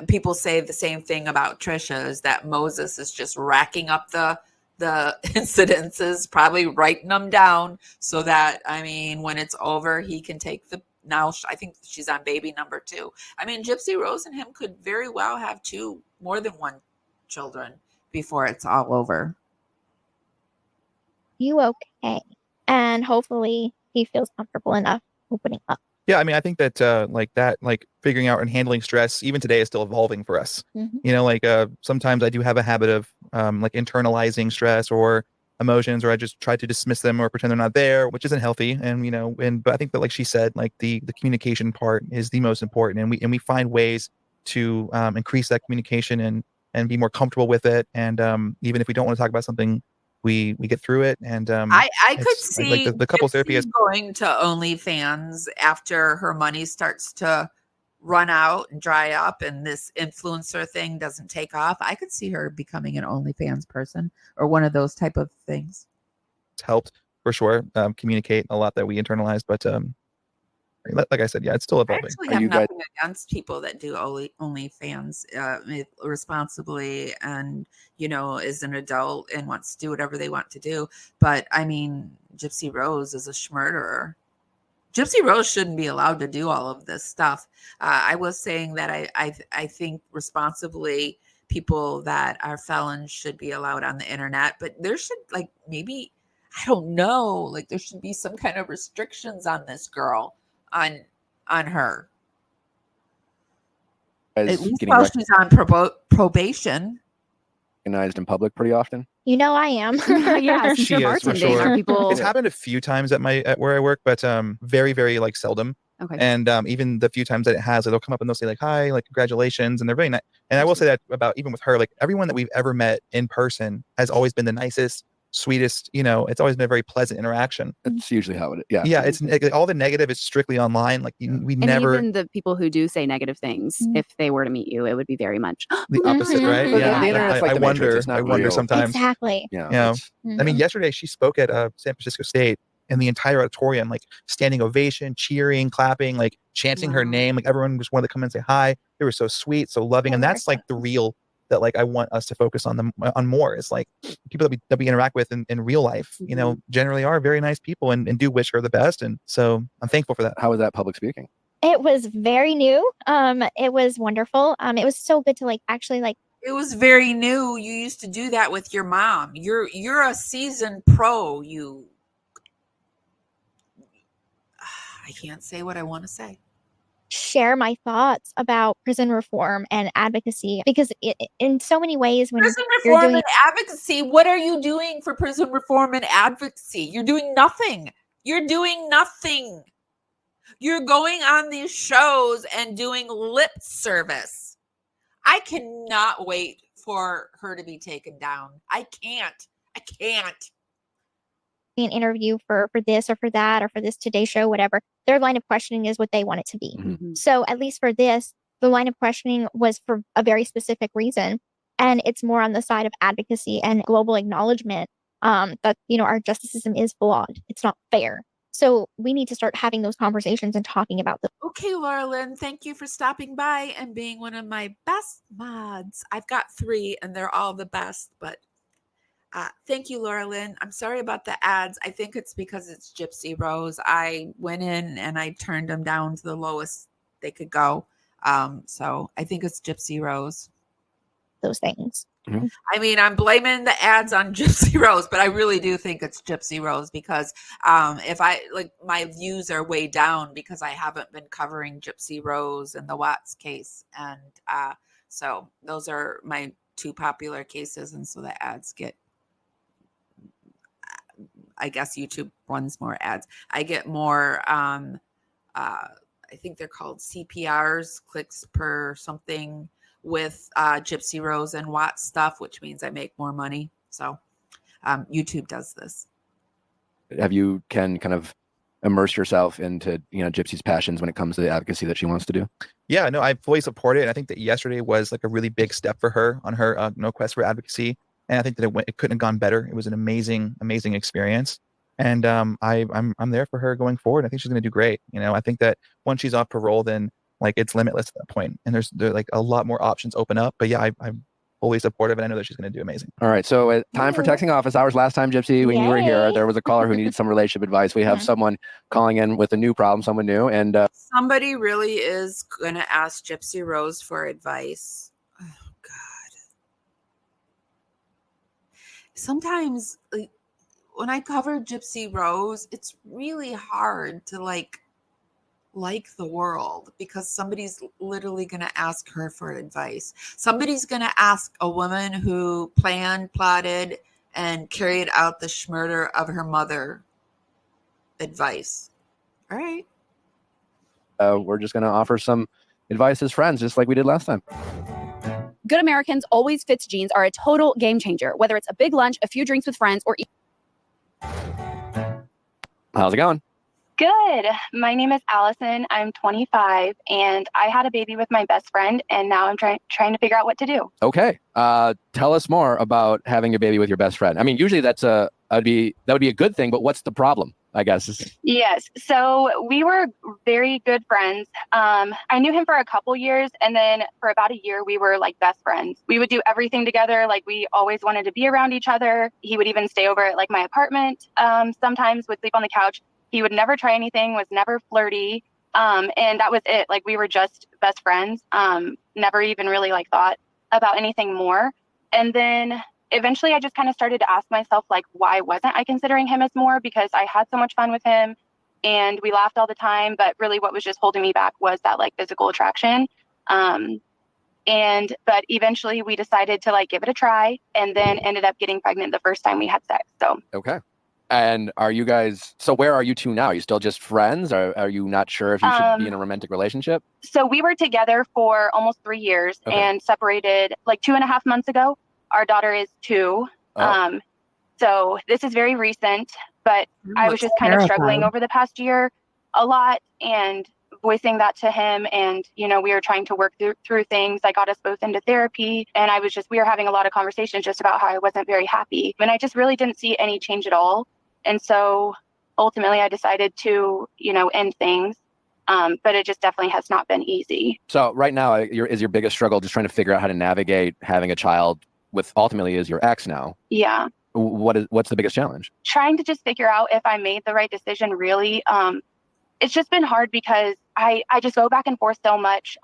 people say the same thing about Trisha, is that Moses is just racking up the incidences, probably writing them down so that, I mean, when it's over, he can take the, now I think she's on baby number 2. I mean, Gypsy Rose and him could very well have more than one children before it's all over. You okay? And hopefully he feels comfortable enough opening up. Yeah, I mean, I think that like figuring out and handling stress even today is still evolving for us. Mhm. You know, like sometimes I do have a habit of like internalizing stress or emotions, or I just try to dismiss them or pretend they're not there, which isn't healthy. And you know, but I think that, like she said, like the communication part is the most important, and we find ways to increase that communication and be more comfortable with it. And even if we don't want to talk about something, we get through it. And I could see like the couples therapy is going to OnlyFans after her money starts to run out and dry up and this influencer thing doesn't take off. I could see her becoming an OnlyFans person or one of those type of things. It's helped for sure communicate a lot that we internalized, but like I said, yeah, it's still I evolving. actually have nothing against people that do OnlyFans responsibly and, you know, is an adult and wants to do whatever they want to do. But I mean, Gypsy Rose is a schmurderer. Gypsy Rose shouldn't be allowed to do all of this stuff. I was saying that I think responsibly people that are felons should be allowed on the internet, but there should, like, maybe, I don't know, like there should be some kind of restrictions on this girl. On her, at least while she's on probation. Recognized in public pretty often. You know, I am. Yeah, she is for sure. People... It's happened a few times at where I work, but very, very like seldom. Okay. And even the few times that it has, they'll come up and they'll say like, "Hi, like congratulations," and they're very nice. And I will say that about even with her, like everyone that we've ever met in person has always been the nicest, sweetest. You know, it's always been a very pleasant interaction. That's usually how it is. Yeah. Yeah, it's all the negative is strictly online. Like we and never. Even the people who do say negative things, if they were to meet you, it would be very much the opposite, right? Yeah. I wonder sometimes. Exactly. Yeah. I mean, yesterday she spoke at San Francisco State, and the entire auditorium, like standing ovation, cheering, clapping, like chanting her name. Like everyone just wanted to come and say hi. They were so sweet, so loving, and that's like the real that like I want us to focus on them on more. Is like people that we interact with in real life. You know, generally are very nice people and do wish her the best. And so I'm thankful for that. How was that public speaking? It was very new. It was wonderful. It was so good to like actually like. It was very new. You used to do that with your mom. You're a seasoned pro. I can't say what I want to say. Share my thoughts about prison reform and advocacy, because in so many ways when prison reform and advocacy, what are you doing for prison reform and advocacy? You're doing nothing. You're doing nothing. You're going on these shows and doing lip service. I cannot wait for her to be taken down. I can't. An interview for this or for that or for this Today Show, whatever. Their line of questioning is what they want it to be. Mm-hmm. So at least for this, the line of questioning was for a very specific reason. And it's more on the side of advocacy and global acknowledgement that, you know, our justice system is flawed. It's not fair. So we need to start having those conversations and talking about them. Okay, Laura Lynn, thank you for stopping by and being one of my best mods. I've got 3 and they're all the best, but Thank you, Laura Lynn. I'm sorry about the ads. I think it's because it's Gypsy Rose. I went in and I turned them down to the lowest they could go. So I think it's Gypsy Rose. Those things. I mean, I'm blaming the ads on Gypsy Rose, but I really do think it's Gypsy Rose because if I like my views are way down because I haven't been covering Gypsy Rose and the Watts case. And so those are my two popular cases. And so the ads get, I guess YouTube runs more ads. I get more, I think they're called CPRs, clicks per something with Gypsy Rose and Watts stuff, which means I make more money. So YouTube does this. Have you can kind of immerse yourself into, Gypsy's passions when it comes to the advocacy that she wants to do? Yeah, no, I fully support it. And I think that yesterday was like a really big step for her on her quest for advocacy. And I think that it couldn't have gone better. It was an amazing, amazing experience. And I'm there for her going forward. I think she's going to do great. I think that once she's off parole, then like it's limitless at that point. And there's like a lot more options open up. But yeah, I'm fully supportive, and I know that she's going to do amazing. All right. So time for texting office hours. Last time, Gypsy, when you were here, there was a caller who needed some relationship advice. We have someone calling in with a new problem, someone new. And somebody really is going to ask Gypsy Rose for advice. Oh, God. Sometimes when I cover Gypsy Rose, it's really hard to like the world because somebody's literally going to ask her for advice. Somebody's going to ask a woman who planned, plotted, and carried out the schmurder of her mother advice. All right. We're just going to offer some advice as friends, just like we did last time. Good Americans Always Fits jeans are a total game changer, whether it's a big lunch, a few drinks with friends, or... How's it going? Good. My name is Allison. I'm 25, and I had a baby with my best friend, and now I'm trying to figure out what to do. Okay. Tell us more about having a baby with your best friend. I mean, usually that would be a good thing, but what's the problem, I guess? Yes. So we were very good friends. I knew him for a couple years, and then for about a year, we were like best friends. We would do everything together. Like we always wanted to be around each other. He would even stay over at like my apartment. Sometimes would sleep on the couch. He would never try anything, was never flirty. And that was it. Like we were just best friends. Never even really like thought about anything more. And then eventually I just kind of started to ask myself, like, why wasn't I considering him as more? Because I had so much fun with him and we laughed all the time. But really what was just holding me back was that like physical attraction. But eventually we decided to like give it a try and then ended up getting pregnant the first time we had sex. So. Okay. And are you guys, so where are you two now? Are you still just friends? Or are you not sure if you should be in a romantic relationship? So we were together for almost 3 years and separated like 2.5 months ago. Our daughter is 2. Oh. So this is very recent, but I was just kind of struggling over the past year a lot and voicing that to him. And, we were trying to work through things. I got us both into therapy and we were having a lot of conversations just about how I wasn't very happy. And I just really didn't see any change at all. And so ultimately I decided to, end things. But it just definitely has not been easy. So right now is your biggest struggle just trying to figure out how to navigate having a child with ultimately is your ex now? Yeah. What's the biggest challenge? Trying to just figure out if I made the right decision, really. It's just been hard because I just go back and forth so much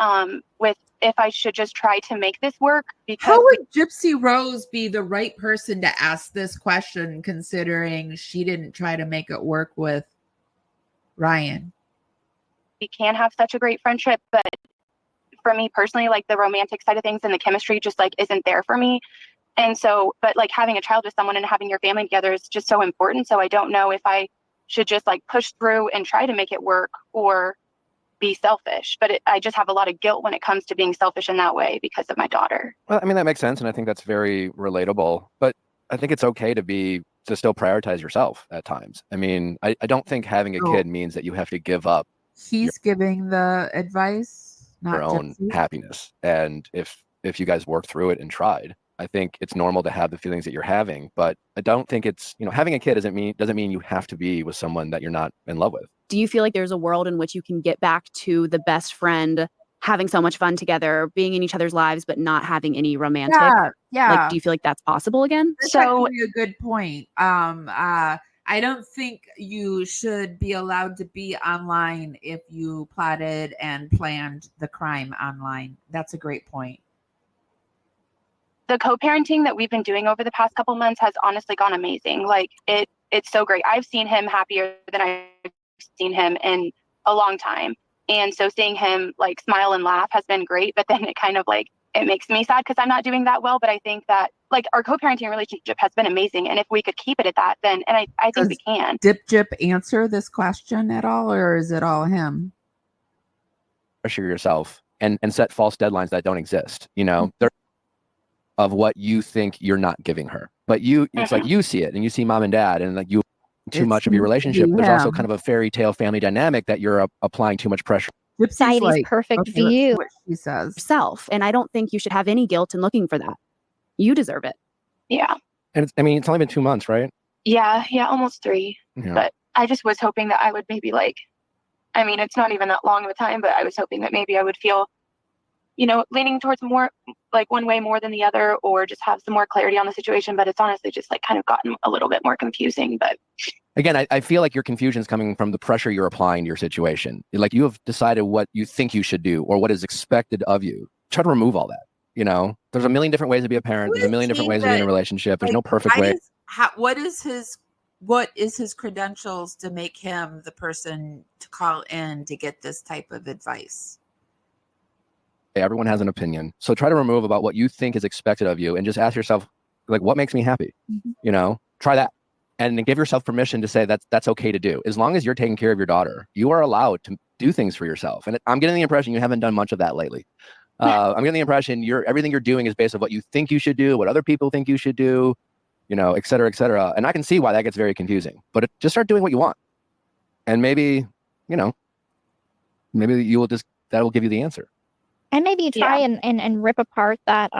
with if I should just try to make this work. Because how would Gypsy Rose be the right person to ask this question, considering she didn't try to make it work with Ryan? We can have such a great friendship, but for me personally, like the romantic side of things and the chemistry just like isn't there for me. And so, but like having a child with someone and having your family together is just so important. So I don't know if I should just like push through and try to make it work or be selfish. But I just have a lot of guilt when it comes to being selfish in that way because of my daughter. Well, I mean, that makes sense. And I think that's very relatable, but I think it's okay to still prioritize yourself at times. I mean, I don't think having a kid means that you have to give up. He's giving the advice, not your own happiness. And if you guys work through it and tried, I think it's normal to have the feelings that you're having, but I don't think it's, having a kid doesn't mean you have to be with someone that you're not in love with. Do you feel like there's a world in which you can get back to the best friend having so much fun together, being in each other's lives, but not having any romantic. Yeah. Like, do you feel like that's possible again? That's So- actually a good point. I don't think you should be allowed to be online if you plotted and planned the crime online. That's a great point. The co-parenting that we've been doing over the past couple months has honestly gone amazing. Like it's so great. I've seen him happier than I've seen him in a long time. And so seeing him like smile and laugh has been great, but then it kind of like, it makes me sad because I'm not doing that well. But I think that like our co-parenting relationship has been amazing. And if we could keep it at that, then, and I think we can. Dip Jip answer this question at all, or is it all him? Pressure yourself and set false deadlines that don't exist. You know, they're of what you think you're not giving her, but it's like you see it and you see mom and dad and like you too much of your relationship. There's also kind of a fairy tale family dynamic that you're applying too much pressure. Society's perfect view. What she says. Yourself. And I don't think you should have any guilt in looking for that. You deserve it. Yeah. And it's only been 2 months, right? Yeah. Almost 3. Yeah. But I just was hoping that I would maybe like, I mean, it's not even that long of a time, but I was hoping that maybe I would feel, you know, leaning towards more like one way more than the other, or just have some more clarity on the situation. But it's honestly just like kind of gotten a little bit more confusing. But again, I feel like your confusion is coming from the pressure you're applying to your situation. Like you have decided what you think you should do or what is expected of you. Try to remove all that. You know, there's a million different ways to be a parent. There's a million different ways to be in a relationship. There's no perfect way. What is his credentials to make him the person to call in to get this type of advice? Everyone has an opinion. So try to remove about what you think is expected of you and just ask yourself, like, what makes me happy? You know, try that. And then give yourself permission to say that's okay to do. As long as you're taking care of your daughter, you are allowed to do things for yourself. And I'm getting the impression you haven't done much of that lately. I'm getting the impression everything you're doing is based on what you think you should do, what other people think you should do, you know, et cetera, et cetera. And I can see why that gets very confusing, but just start doing what you want. And maybe, you know, maybe that will give you the answer. And maybe try and rip apart that,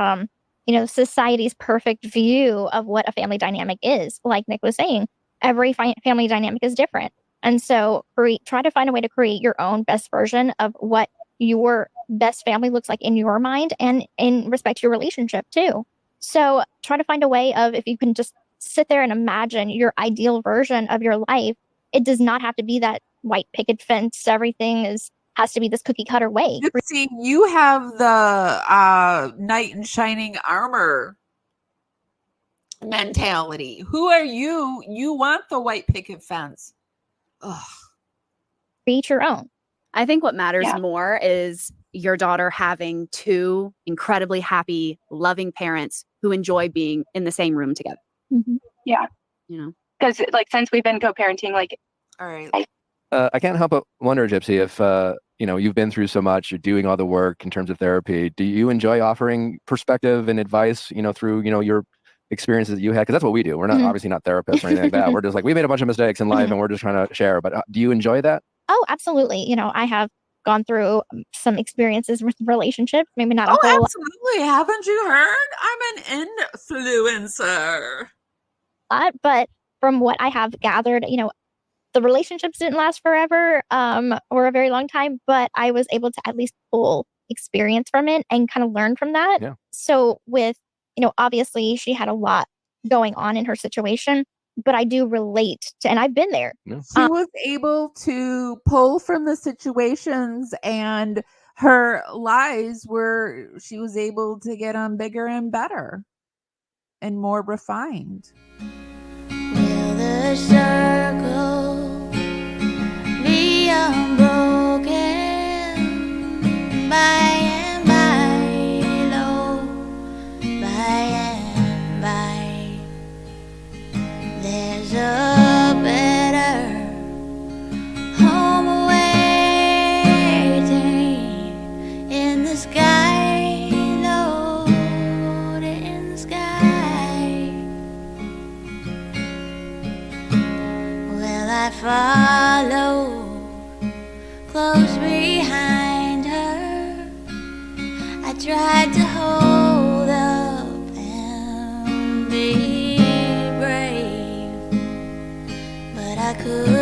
you know, society's perfect view of what a family dynamic is. Like Nick was saying, every family dynamic is different. And so try to find a way to create your own best version of what your best family looks like in your mind and in respect to your relationship too. So try to find a way of, if you can just sit there and imagine your ideal version of your life, it does not have to be that white picket fence. Everything has to be this cookie cutter way. See, you have the knight in shining armor mentality. Who are you? You want the white picket fence. Ugh. Create your own. I think what matters more is your daughter having 2 incredibly happy, loving parents who enjoy being in the same room together. Yeah. You know, because like since we've been co-parenting, like, all right. I can't help but wonder, Gypsy, if you know, you've been through so much, you're doing all the work in terms of therapy. Do you enjoy offering perspective and advice, you know, through, you know, your experiences that you had? Because that's what we do. We're not obviously not therapists or anything like that. We're just like, we made a bunch of mistakes in life and we're just trying to share. But do you enjoy that? Oh, absolutely. You know, I have gone through some experiences with relationships, maybe not a whole lot. Absolutely. Haven't you heard? I'm an influencer. But from what I have gathered, you know, the relationships didn't last forever or a very long time, but I was able to at least pull experience from it and kind of learn from that. Yeah. So with, you know, obviously she had a lot going on in her situation, but I do relate to, and I've been there. Yeah. She was able to pull from the situations, and her lies she was able to get on bigger and better and more refined. Will the circle be unbroken by and by, low, by and by? There's a better home waiting in the sky, Lord, in the sky. Well, I follow close behind her. I tried to hold up and be brave, but I couldn't.